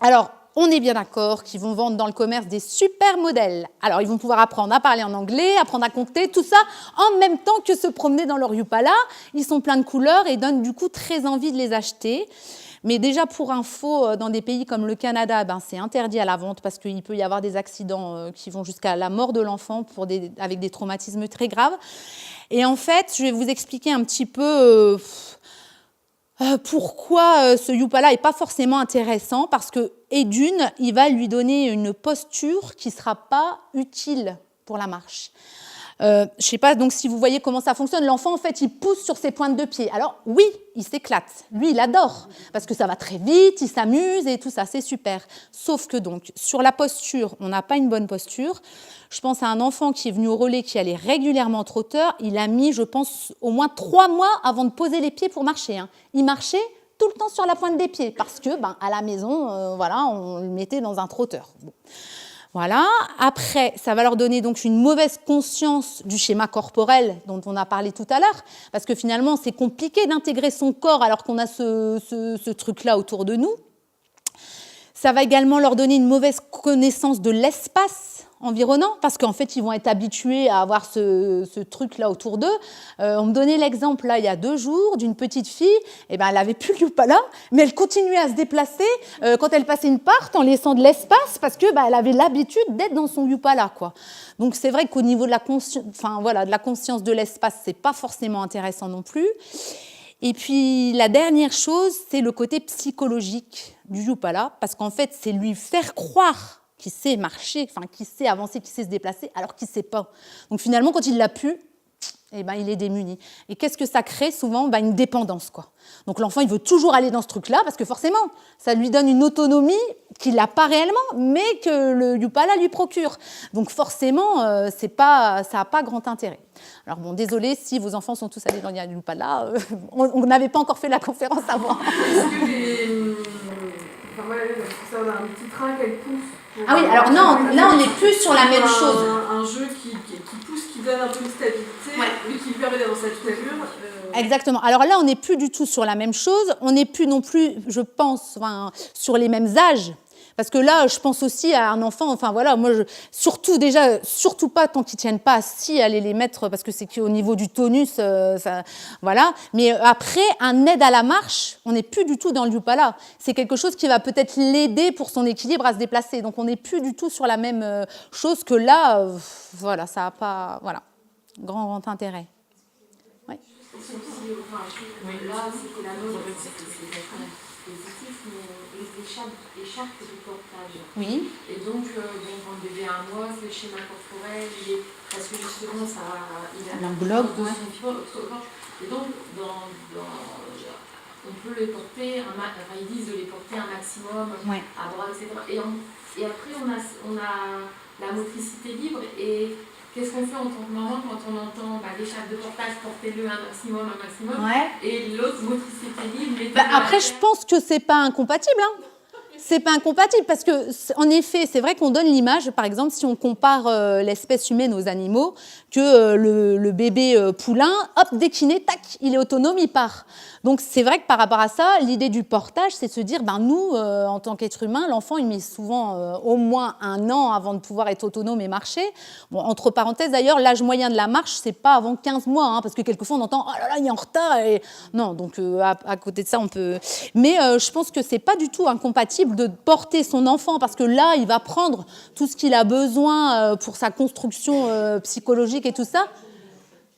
Alors on est bien d'accord qu'ils vont vendre dans le commerce des super modèles. Alors, ils vont pouvoir apprendre à parler en anglais, apprendre à compter, tout ça, en même temps que se promener dans leur Yupala. Ils sont pleins de couleurs et donnent du coup très envie de les acheter. Mais déjà, pour info, dans des pays comme le Canada, c'est interdit à la vente parce qu'il peut y avoir des accidents qui vont jusqu'à la mort de l'enfant avec des traumatismes très graves. Et en fait, je vais vous expliquer un petit peu... pourquoi ce Yupala n'est pas forcément intéressant, parce que, et d'une, il va lui donner une posture qui ne sera pas utile pour la marche. Je ne sais pas donc si vous voyez comment ça fonctionne. L'enfant, en fait, il pousse sur ses pointes de pied. Alors oui, il s'éclate. Lui, il adore parce que ça va très vite, il s'amuse et tout ça, c'est super. Sauf que donc, sur la posture, on n'a pas une bonne posture. Je pense à un enfant qui est venu au relais, qui allait régulièrement en trotteur. Il a mis, je pense, au moins 3 mois avant de poser les pieds pour marcher. Hein. Il marchait tout le temps sur la pointe des pieds parce que, à la maison, on le mettait dans un trotteur. Bon. Voilà. Après, ça va leur donner donc une mauvaise conscience du schéma corporel dont on a parlé tout à l'heure, parce que finalement, c'est compliqué d'intégrer son corps alors qu'on a ce truc-là autour de nous. Ça va également leur donner une mauvaise connaissance de l'espace environnant, parce qu'en fait, ils vont être habitués à avoir ce truc-là autour d'eux. On me donnait l'exemple, là, il y a 2 jours, d'une petite fille, elle n'avait plus le Yupala, mais elle continuait à se déplacer quand elle passait une porte en laissant de l'espace, parce que elle avait l'habitude d'être dans son Yupala, quoi. Donc, c'est vrai qu'au niveau de la conscience de l'espace, c'est pas forcément intéressant non plus. Et puis, la dernière chose, c'est le côté psychologique du Yupala, parce qu'en fait, c'est lui faire croire qu'il sait marcher, qu'il sait avancer, qu'il sait se déplacer, alors qu'il ne sait pas. Donc finalement, quand il l'a pu, il est démuni. Et qu'est-ce que ça crée souvent ? Une dépendance, quoi. Donc l'enfant, il veut toujours aller dans ce truc-là, parce que forcément, ça lui donne une autonomie qu'il n'a pas réellement, mais que le Yupala lui procure. Donc forcément, ça n'a pas grand intérêt. Alors bon, désolé si vos enfants sont tous allés dans le Yupala, on n'avait pas encore fait la conférence avant. Est-ce que ça a un petit train qu'elle pousse. Ah oui, alors non, là on n'est plus sur la même chose. Un jeu qui pousse, qui donne un peu de stabilité, mais qui lui permet d'avancer à toute allure. Exactement. Alors là, on n'est plus du tout sur la même chose. On n'est plus non plus, je pense, sur les mêmes âges. Parce que là, je pense aussi à un enfant, moi, surtout pas tant qu'ils ne tiennent pas assis, aller les mettre, parce que c'est qu'au niveau du tonus, voilà. Mais après, un aide à la marche, on n'est plus du tout dans le Yupala. C'est quelque chose qui va peut-être l'aider pour son équilibre à se déplacer. Donc, on n'est plus du tout sur la même chose que là, ça n'a pas, grand intérêt. Ouais. Là, c'était la mode, c'est positif, mais écharpe du portage. Oui. Et donc, quand le bébé a 1 mois, c'est le schéma corporel, parce que justement, il a l'englobe, de son corps. Et donc, on peut les porter, ils disent de les porter un maximum à droite, etc. Et après, on a la motricité libre. Et qu'est-ce qu'on fait en tant que maman quand on entend l'écharpe de portage, portez-le un maximum, et l'autre motricité libre. Après, je pense que c'est pas incompatible. C'est pas incompatible parce que, en effet, c'est vrai qu'on donne l'image, par exemple, si on compare l'espèce humaine aux animaux, que le bébé poulain, hop, dès qu'il naît, tac, il est autonome, il part. Donc, c'est vrai que par rapport à ça, l'idée du portage, c'est de se dire, nous, en tant qu'être humain, l'enfant, il met souvent au moins 1 an avant de pouvoir être autonome et marcher. Bon, entre parenthèses, d'ailleurs, l'âge moyen de la marche, c'est pas avant 15 mois, parce que quelquefois, on entend, oh là là, il est en retard. Et... Non, donc, à côté de ça, on peut... Mais je pense que c'est pas du tout incompatible de porter son enfant, parce que là, il va prendre tout ce qu'il a besoin pour sa construction psychologique et tout ça.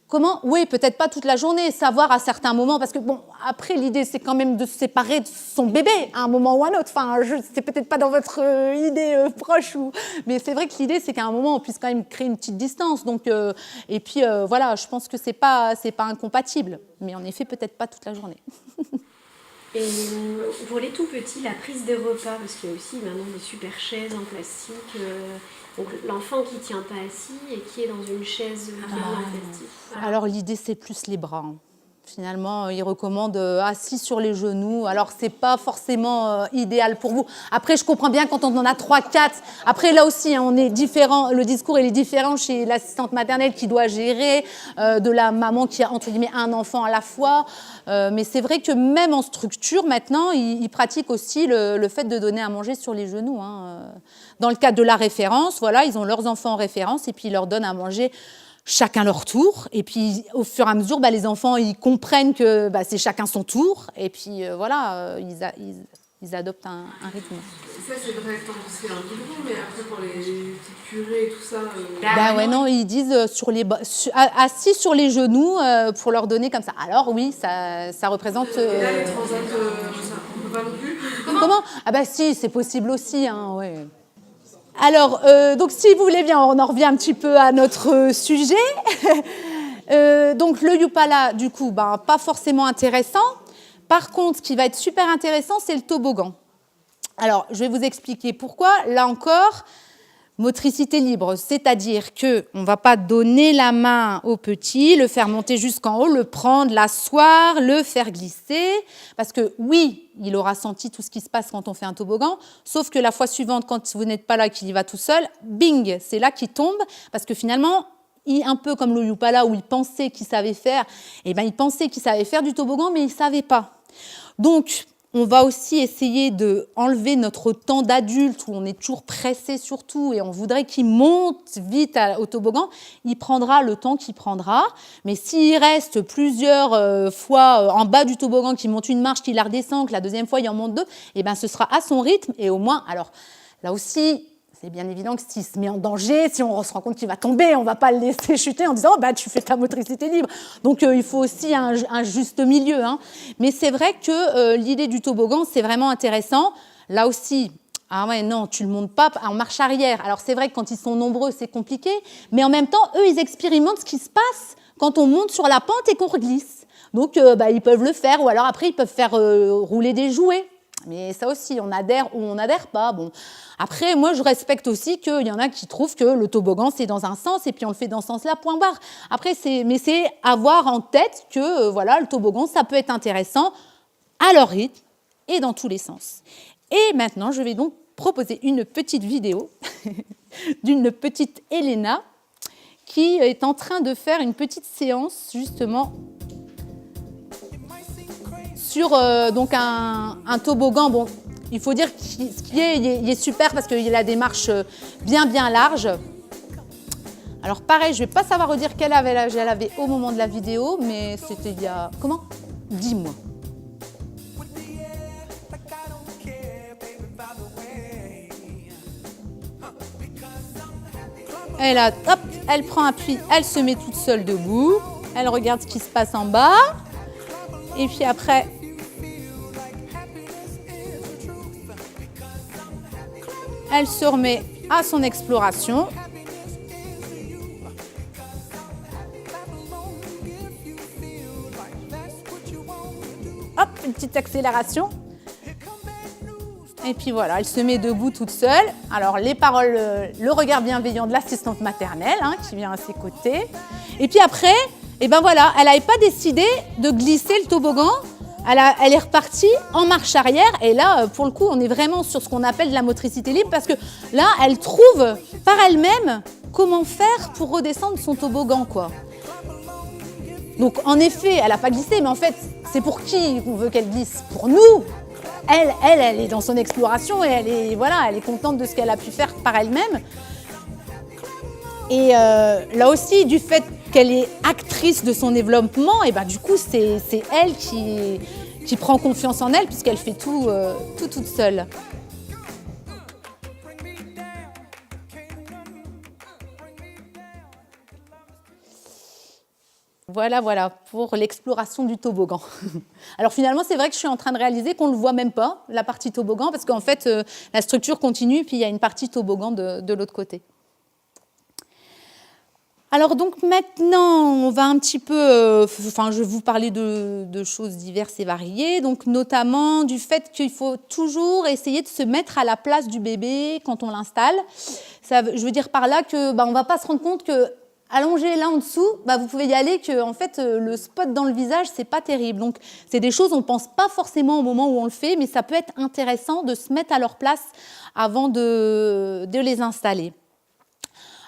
Comment ? Oui, peut-être pas toute la journée, savoir à certains moments, parce que après, l'idée, c'est quand même de se séparer de son bébé à un moment ou à un autre. C'est peut-être pas dans votre idée proche, mais c'est vrai que l'idée, c'est qu'à un moment, on puisse quand même créer une petite distance. Donc, et puis, je pense que c'est pas incompatible, mais en effet, peut-être pas toute la journée. Et pour les tout petits, la prise des repas, parce qu'il y a aussi maintenant des super chaises en plastique, donc l'enfant qui ne tient pas assis et qui est dans une chaise qui est en plastique. Alors l'idée, c'est plus les bras. Finalement, ils recommandent assis sur les genoux. Alors, ce n'est pas forcément idéal pour vous. Après, je comprends bien quand on en a 3, 4. Après, là aussi, on est différent. Le discours, il est différent chez l'assistante maternelle qui doit gérer, de la maman qui a, entre guillemets, un enfant à la fois. Mais c'est vrai que même en structure, maintenant, ils pratiquent aussi le fait de donner à manger sur les genoux. Dans le cadre de la référence, ils ont leurs enfants en référence et puis ils leur donnent à manger chacun leur tour, et puis au fur et à mesure, les enfants ils comprennent que c'est chacun son tour, et puis ils adoptent un rythme. Ça c'est vrai quand c'est un biberon, mais après pour les petites purées et tout ça. Non, ils disent assis sur les genoux pour leur donner comme ça. Alors oui, ça représente. Et là les transats, on peut pas non plus. Comment ? Si, c'est possible aussi, ouais. Alors, donc, si vous voulez bien, on en revient un petit peu à notre sujet. Donc, le Yupala, du coup, pas forcément intéressant. Par contre, ce qui va être super intéressant, c'est le toboggan. Alors, je vais vous expliquer pourquoi. Là encore, motricité libre, c'est-à-dire qu'on ne va pas donner la main au petit, le faire monter jusqu'en haut, le prendre, l'asseoir, le faire glisser. Parce que oui, il aura senti tout ce qui se passe quand on fait un toboggan, sauf que la fois suivante, quand vous n'êtes pas là et qu'il y va tout seul, bing, c'est là qu'il tombe, parce que finalement, un peu comme le Yupala où il pensait qu'il savait faire, il pensait qu'il savait faire du toboggan, mais il ne savait pas. Donc, on va aussi essayer d'enlever notre temps d'adulte où on est toujours pressé sur tout et on voudrait qu'il monte vite au toboggan. Il prendra le temps qu'il prendra. Mais s'il reste plusieurs fois en bas du toboggan, qu'il monte une marche, qu'il la redescend, que la deuxième fois il en monte deux, eh ben, ce sera à son rythme et au moins, alors là aussi, c'est bien évident que s'il se met en danger, si on se rend compte qu'il va tomber, on ne va pas le laisser chuter en disant bah, « tu fais ta motricité libre ». Donc il faut aussi un juste milieu. Hein. Mais c'est vrai que l'idée du toboggan, c'est vraiment intéressant. Là aussi, ah ouais, non, tu ne le montes pas en marche arrière. Alors c'est vrai que quand ils sont nombreux, c'est compliqué. Mais en même temps, eux, ils expérimentent ce qui se passe quand on monte sur la pente et qu'on reglisse. Donc ils peuvent le faire. Ou alors après, ils peuvent faire rouler des jouets. Mais ça aussi, on adhère ou on n'adhère pas. Bon. Après, moi, je respecte aussi qu'il y en a qui trouvent que le toboggan, c'est dans un sens et puis on le fait dans ce sens-là, point barre. Après, c'est avoir en tête que voilà, le toboggan, ça peut être intéressant à leur rythme et dans tous les sens. Et maintenant, je vais donc proposer une petite vidéo d'une petite Elena qui est en train de faire une petite séance, justement, sur donc un toboggan. Bon, il faut dire qu'il est super parce qu'il a des marches bien larges. Alors pareil, je ne vais pas savoir redire quel âge elle avait au moment de la vidéo, mais c'était il y a... Comment ? 10 mois. Elle prend appui, elle se met toute seule debout, elle regarde ce qui se passe en bas, et puis après... Elle se remet à son exploration. Hop, une petite accélération. Et puis voilà, elle se met debout toute seule. Alors les paroles, le regard bienveillant de l'assistante maternelle qui vient à ses côtés. Et puis après, et ben voilà, elle n'avait pas décidé de glisser le toboggan. Elle est repartie en marche arrière et là, pour le coup, on est vraiment sur ce qu'on appelle de la motricité libre parce que là, elle trouve par elle-même comment faire pour redescendre son toboggan, quoi. Donc, en effet, elle n'a pas glissé, mais en fait, c'est pour qui on veut qu'elle glisse ? Pour nous. Elle est dans son exploration et elle est contente de ce qu'elle a pu faire par elle-même. Et là aussi, du fait qu'elle est actrice de son développement, et ben du coup, c'est elle qui prend confiance en elle puisqu'elle fait tout toute seule. Voilà pour l'exploration du toboggan. Alors finalement, c'est vrai que je suis en train de réaliser qu'on ne le voit même pas, la partie toboggan, parce qu'en fait, la structure continue, puis il y a une partie toboggan de l'autre côté. Alors donc maintenant, on va un petit peu, je vais vous parler de choses diverses et variées, donc notamment du fait qu'il faut toujours essayer de se mettre à la place du bébé quand on l'installe. Je veux dire par là que on va pas se rendre compte que allongé là en dessous, vous pouvez y aller que en fait le spot dans le visage c'est pas terrible. Donc c'est des choses on pense pas forcément au moment où on le fait, mais ça peut être intéressant de se mettre à leur place avant de les installer.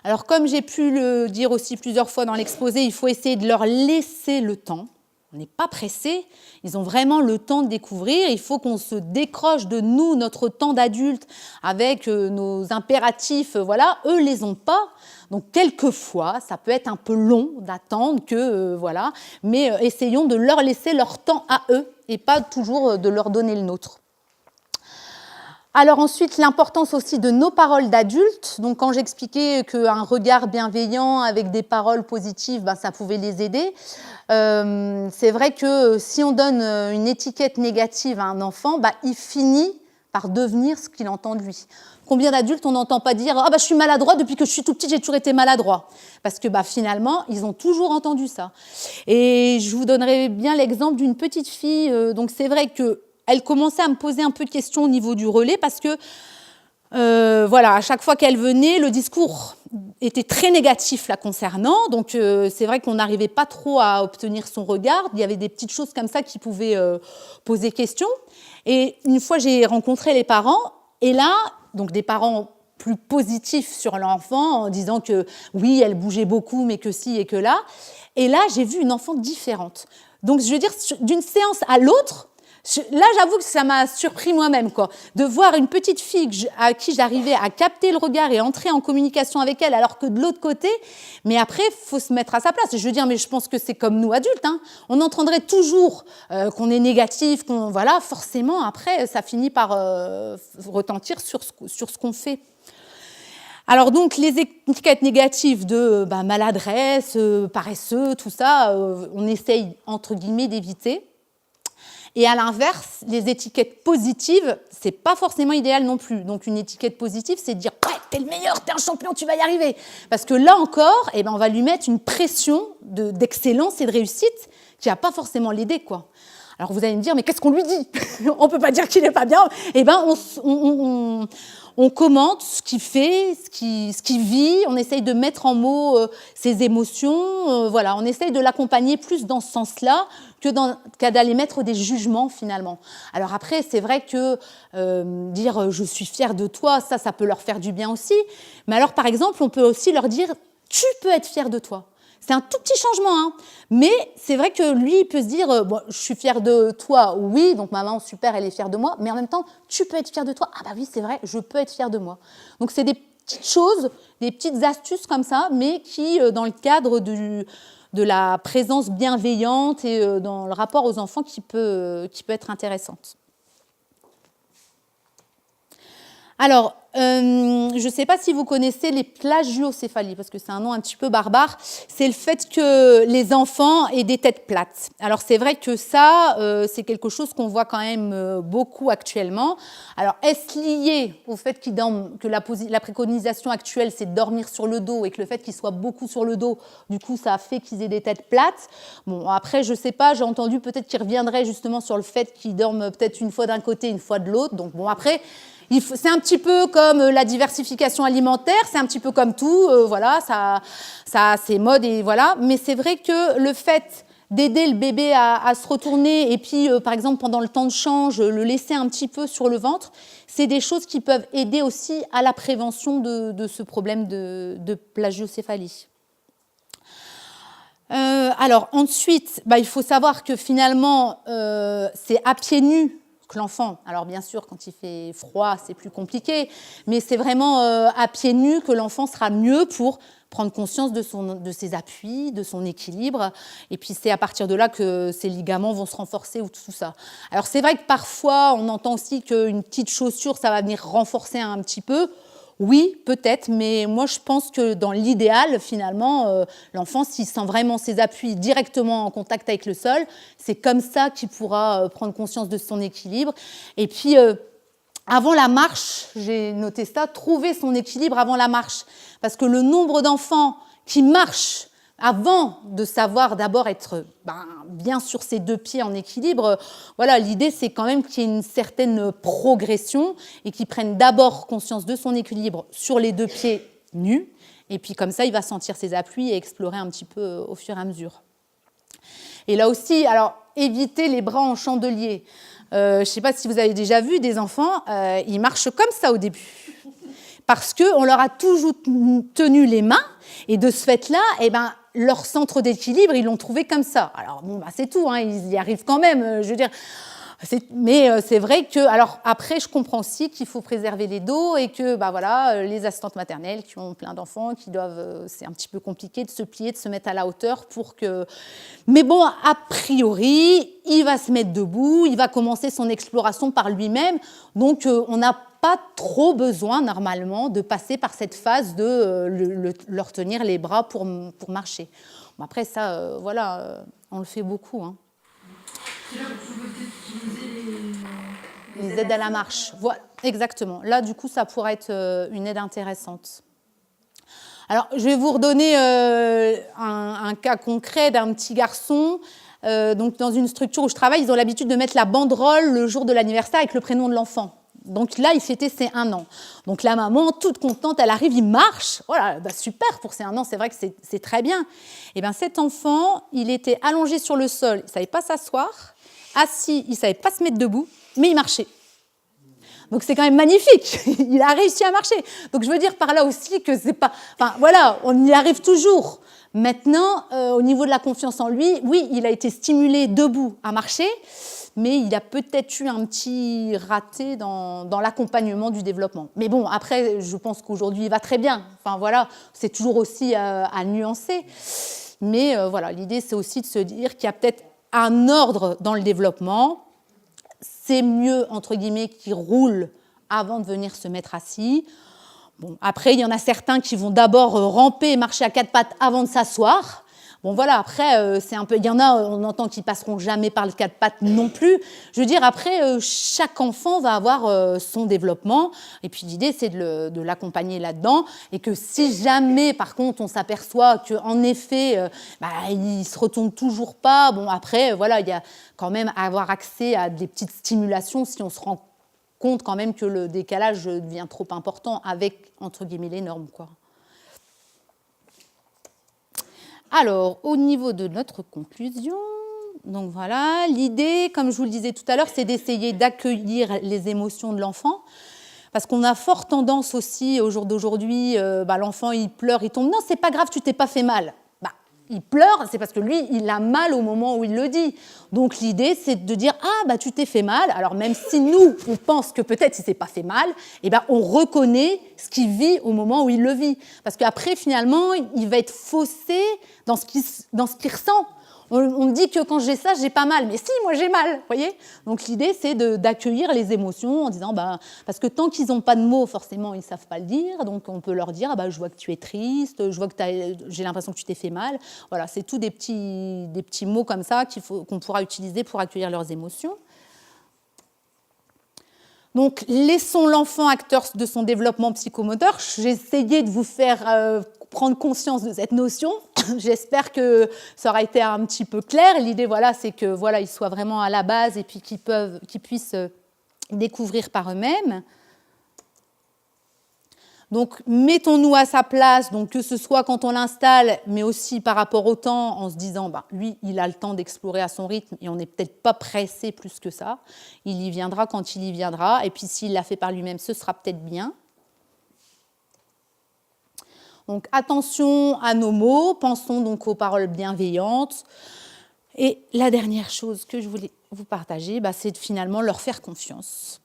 Alors, comme j'ai pu le dire aussi plusieurs fois dans l'exposé, il faut essayer de leur laisser le temps. On n'est pas pressé. Ils ont vraiment le temps de découvrir. Il faut qu'on se décroche de nous, notre temps d'adulte, avec nos impératifs. Voilà, eux les ont pas. Donc, quelquefois, ça peut être un peu long d'attendre que, mais essayons de leur laisser leur temps à eux et pas toujours de leur donner le nôtre. Alors ensuite, l'importance aussi de nos paroles d'adultes. Donc quand j'expliquais qu'un regard bienveillant avec des paroles positives, ça pouvait les aider. C'est vrai que si on donne une étiquette négative à un enfant, il finit par devenir ce qu'il entend de lui. Combien d'adultes on n'entend pas dire « Ah je suis maladroit, depuis que je suis tout petit, j'ai toujours été maladroit ». Parce que finalement, ils ont toujours entendu ça. Et je vous donnerai bien l'exemple d'une petite fille. Donc c'est vrai que elle commençait à me poser un peu de questions au niveau du relais parce que, à chaque fois qu'elle venait, le discours était très négatif la concernant. Donc, c'est vrai qu'on n'arrivait pas trop à obtenir son regard. Il y avait des petites choses comme ça qui pouvaient poser question. Et une fois, j'ai rencontré les parents. Et là, donc des parents plus positifs sur l'enfant en disant que oui, elle bougeait beaucoup, mais que si et que là. Et là, j'ai vu une enfant différente. Donc, je veux dire, d'une séance à l'autre, Là, j'avoue que ça m'a surpris moi-même, quoi, de voir une petite fille à qui j'arrivais à capter le regard et entrer en communication avec elle, alors que de l'autre côté, mais après, il faut se mettre à sa place. Je veux dire, mais je pense que c'est comme nous adultes, hein. On entendrait toujours qu'on est négatif, voilà, forcément, après, ça finit par retentir sur ce qu'on fait. Alors donc, les étiquettes négatives de maladresse, paresseux, tout ça, on essaye, entre guillemets, d'éviter. Et à l'inverse, les étiquettes positives, c'est pas forcément idéal non plus. Donc une étiquette positive, c'est de dire « Ouais, t'es le meilleur, t'es un champion, tu vas y arriver ». Parce que là encore, on va lui mettre une pression d'excellence et de réussite qui va pas forcément l'aider, quoi. Alors vous allez me dire « Mais qu'est-ce qu'on lui dit ?» On peut pas dire qu'il n'est pas bien. On commente ce qu'il fait, ce qu'il vit, on essaye de mettre en mots ses émotions, voilà, on essaye de l'accompagner plus dans ce sens-là qu'à d'aller mettre des jugements finalement. Alors après, c'est vrai que dire « je suis fière de toi », ça peut leur faire du bien aussi. Mais alors par exemple, on peut aussi leur dire « tu peux être fière de toi ». C'est un tout petit changement, hein. Mais c'est vrai que lui, il peut se dire bon, je suis fière de toi, oui, donc maman, super, elle est fière de moi, mais en même temps, tu peux être fière de toi. Ah bah oui, c'est vrai, je peux être fière de moi. Donc c'est des petites choses, des petites astuces comme ça, mais qui, dans le cadre de la présence bienveillante et dans le rapport aux enfants, qui peut être intéressante. Alors, je ne sais pas si vous connaissez les plagiocéphalies, parce que c'est un nom un petit peu barbare. C'est le fait que les enfants aient des têtes plates. Alors, c'est vrai que ça, c'est quelque chose qu'on voit quand même beaucoup actuellement. Alors, est-ce lié au fait que la préconisation actuelle, c'est de dormir sur le dos et que le fait qu'ils soient beaucoup sur le dos, du coup, ça a fait qu'ils aient des têtes plates? Bon, après, je ne sais pas, j'ai entendu peut-être qu'ils reviendraient justement sur le fait qu'ils dorment peut-être une fois d'un côté, une fois de l'autre. Donc, bon, après... C'est un petit peu comme la diversification alimentaire, c'est un petit peu comme tout, voilà, ça a ses modes et voilà. Mais c'est vrai que le fait d'aider le bébé à se retourner et puis, par exemple, pendant le temps de change, le laisser un petit peu sur le ventre, c'est des choses qui peuvent aider aussi à la prévention de ce problème de plagiocéphalie. Alors ensuite, il faut savoir que finalement, c'est à pieds nus que l'enfant, alors bien sûr quand il fait froid c'est plus compliqué, mais c'est vraiment à pieds nus que l'enfant sera mieux pour prendre conscience de ses appuis, de son équilibre, et puis c'est à partir de là que ses ligaments vont se renforcer ou tout ça. Alors c'est vrai que parfois on entend aussi qu'une petite chaussure ça va venir renforcer un petit peu. Oui, peut-être, mais moi je pense que dans l'idéal, finalement, l'enfant, s'il sent vraiment ses appuis directement en contact avec le sol, c'est comme ça qu'il pourra prendre conscience de son équilibre. Et puis, avant la marche, j'ai noté ça, trouver son équilibre avant la marche. Parce que le nombre d'enfants qui marchent avant de savoir d'abord être bien sur ses deux pieds en équilibre, voilà, l'idée c'est quand même qu'il y ait une certaine progression et qu'il prenne d'abord conscience de son équilibre sur les deux pieds nus, et puis comme ça il va sentir ses appuis et explorer un petit peu au fur et à mesure. Et là aussi, alors éviter les bras en chandelier. Je ne sais pas si vous avez déjà vu des enfants, ils marchent comme ça au début, parce qu'on leur a toujours tenu les mains, et de ce fait-là, leur centre d'équilibre, ils l'ont trouvé comme ça. Alors, bon, c'est tout, hein, ils y arrivent quand même, je veux dire. Mais c'est vrai que... Alors, après, je comprends aussi qu'il faut préserver les dos et que, voilà, les assistantes maternelles qui ont plein d'enfants, qui doivent... c'est un petit peu compliqué de se plier, de se mettre à la hauteur pour que... Mais bon, a priori, il va se mettre debout, il va commencer son exploration par lui-même. Donc, on n'a pas trop besoin, normalement, de passer par cette phase de leur tenir les bras pour marcher. Bon, après, ça, voilà, on le fait beaucoup, hein. Les aides à la marche. Voilà, exactement. Là, du coup, ça pourrait être une aide intéressante. Alors, je vais vous redonner un cas concret d'un petit garçon. Donc, dans une structure où je travaille, ils ont l'habitude de mettre la banderole le jour de l'anniversaire avec le prénom de l'enfant. Donc là, il fêtait ses 1 an. Donc la maman, toute contente, elle arrive, il marche. Voilà, super, pour ses 1 an, c'est vrai que c'est très bien. Et bien cet enfant, il était allongé sur le sol, il ne savait pas s'asseoir, assis, il ne savait pas se mettre debout, mais il marchait. Donc c'est quand même magnifique, il a réussi à marcher. Donc je veux dire par là aussi que c'est pas... Enfin voilà, on y arrive toujours. Maintenant, au niveau de la confiance en lui, oui, il a été stimulé debout à marcher, mais il y a peut-être eu un petit raté dans l'accompagnement du développement. Mais bon, après, je pense qu'aujourd'hui, il va très bien. Enfin, voilà, c'est toujours aussi à nuancer. Mais voilà, l'idée, c'est aussi de se dire qu'il y a peut-être un ordre dans le développement. C'est mieux, entre guillemets, qu'il roule avant de venir se mettre assis. Bon, après, il y en a certains qui vont d'abord ramper et marcher à quatre pattes avant de s'asseoir. Bon, voilà, après, c'est un peu... Il y en a, on entend qu'ils passeront jamais par le quatre pattes non plus. Je veux dire, après, chaque enfant va avoir son développement. Et puis, l'idée, c'est de l'accompagner là-dedans. Et que si jamais, par contre, on s'aperçoit qu'en effet, il ne se retourne toujours pas, bon, après, voilà, il y a quand même à avoir accès à des petites stimulations si on se rend compte quand même que le décalage devient trop important avec, entre guillemets, les normes, quoi. Alors, au niveau de notre conclusion, donc voilà, l'idée, comme je vous le disais tout à l'heure, c'est d'essayer d'accueillir les émotions de l'enfant, parce qu'on a fort tendance aussi, au jour d'aujourd'hui, l'enfant, il pleure, il tombe. Non, c'est pas grave, tu t'es pas fait mal. Il pleure, c'est parce que lui, il a mal au moment où il le dit. Donc l'idée, c'est de dire « Ah, tu t'es fait mal ». Alors même si nous, on pense que peut-être il ne s'est pas fait mal, on reconnaît ce qu'il vit au moment où il le vit. Parce qu'après, finalement, il va être faussé dans ce qu'il ressent. On me dit que quand j'ai ça, j'ai pas mal. Mais si, moi, j'ai mal, vous voyez ? Donc l'idée, c'est d'accueillir les émotions en disant, parce que tant qu'ils n'ont pas de mots, forcément, ils ne savent pas le dire. Donc on peut leur dire, je vois que tu es triste, je vois que j'ai l'impression que tu t'es fait mal. Voilà, c'est tout des petits mots comme ça qu'on pourra utiliser pour accueillir leurs émotions. Donc, laissons l'enfant acteur de son développement psychomoteur. J'ai essayé de vous faire prendre conscience de cette notion. J'espère que ça aura été un petit peu clair. L'idée, c'est que ils soient vraiment à la base et puis qu'ils puissent découvrir par eux-mêmes. Donc, mettons-nous à sa place, donc que ce soit quand on l'installe, mais aussi par rapport au temps, en se disant, lui, il a le temps d'explorer à son rythme et on n'est peut-être pas pressé plus que ça. Il y viendra quand il y viendra, et puis s'il l'a fait par lui-même, ce sera peut-être bien. Donc, attention à nos mots, pensons donc aux paroles bienveillantes. Et la dernière chose que je voulais vous partager, c'est de finalement leur faire confiance.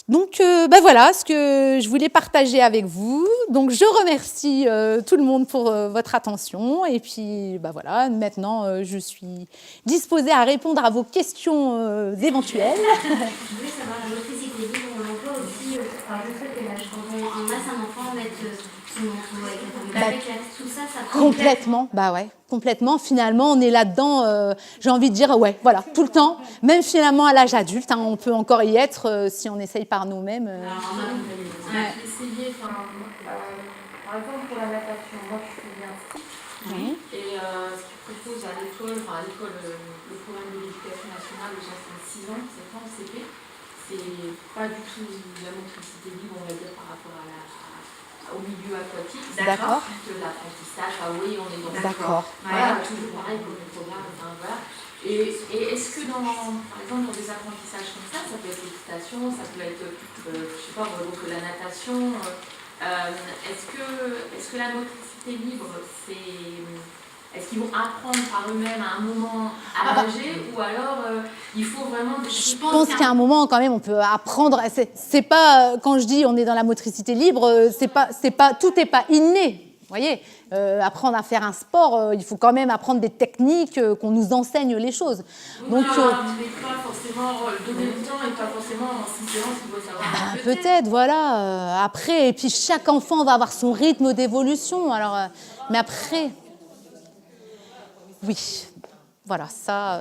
Donc, voilà ce que je voulais partager avec vous. Donc, je remercie tout le monde pour votre attention. Et puis, maintenant, je suis disposée à répondre à vos questions éventuelles. Je voulais savoir, la motricité libre, on l'emploie aussi, je sais que là, quand on masse un enfant, mettre son manteau avec tout ça, ça complètement, complètement. Finalement, on est là-dedans, j'ai envie de dire, tout le temps. Même finalement à l'âge adulte, on peut encore y être si on essaye par nous-mêmes. On a essayé, par exemple pour la natation, moi je fais bien ski. Oui. Et ce qu'ils proposent à l'école, le programme de l'éducation nationale, déjà c'est 6 ans, 7 ans, CP, c'est pas du tout la motricité libre, on va dire, par rapport au milieu aquatique. D'accord. De l'apprentissage, oui, on est dans d'accord. Voilà, toujours pareil pour le programme, voilà. Et est-ce que par exemple, dans des apprentissages comme ça peut être l'équitation, ça peut être, donc la natation, est-ce que la motricité libre, est-ce qu'ils vont apprendre par eux-mêmes à un moment à nager ou alors il faut vraiment... Je pense qu'à un moment, quand même, on peut apprendre. C'est pas, quand je dis on est dans la motricité libre, tout n'est pas inné. Vous voyez, apprendre à faire un sport, il faut quand même apprendre des techniques, qu'on nous enseigne les choses. Donc, mais pas forcément donner le temps et pas forcément en 6 séances, il faut savoir. Peut-être, voilà. Après, et puis chaque enfant va avoir son rythme d'évolution. Alors, mais après... Oui, voilà, ça...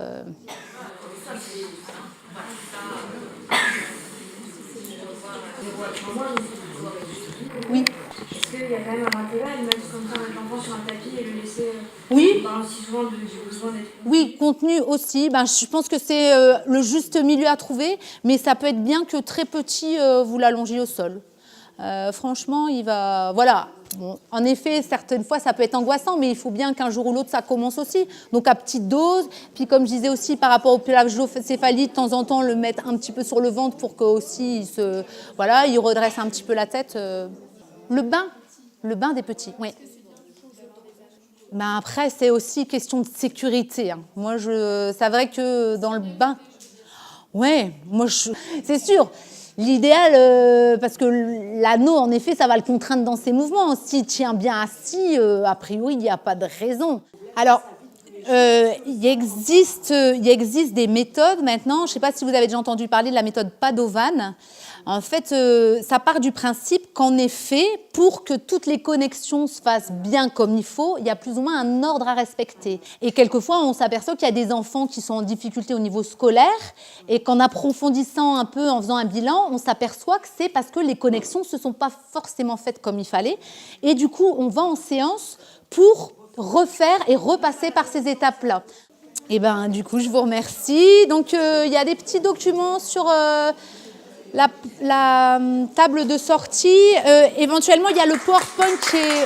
Oui. Est-ce qu'il y a quand même un intérêt à le mettre comme ça avec l'enfant sur un tapis et le laisser oui. Si souvent j'ai besoin d'être... Oui, contenu aussi. Je pense que c'est le juste milieu à trouver, mais ça peut être bien que très petit, vous l'allongiez au sol. Franchement, il va... Voilà. Bon, en effet, certaines fois, ça peut être angoissant, mais il faut bien qu'un jour ou l'autre, ça commence aussi. Donc, à petite dose. Puis, comme je disais aussi, par rapport au plagiocéphalie, de temps en temps, le mettre un petit peu sur le ventre pour qu'aussi, il redresse un petit peu la tête. Le bain des petits, oui. Après, c'est aussi question de sécurité. Moi, c'est vrai que dans le bain... Ouais, c'est sûr. L'idéal, parce que l'anneau, en effet, ça va le contraindre dans ses mouvements. S'il tient bien assis, a priori, il n'y a pas de raison. Alors, il existe des méthodes maintenant. Je ne sais pas si vous avez déjà entendu parler de la méthode Padovan. En fait, ça part du principe qu'en effet, pour que toutes les connexions se fassent bien comme il faut, il y a plus ou moins un ordre à respecter. Et quelquefois, on s'aperçoit qu'il y a des enfants qui sont en difficulté au niveau scolaire et qu'en approfondissant un peu, en faisant un bilan, on s'aperçoit que c'est parce que les connexions ne se sont pas forcément faites comme il fallait. Et du coup, on va en séance pour refaire et repasser par ces étapes-là. Et ben, du coup, je vous remercie. Donc, il y a des petits documents sur la table de sortie. Éventuellement, il y a le PowerPoint qui est...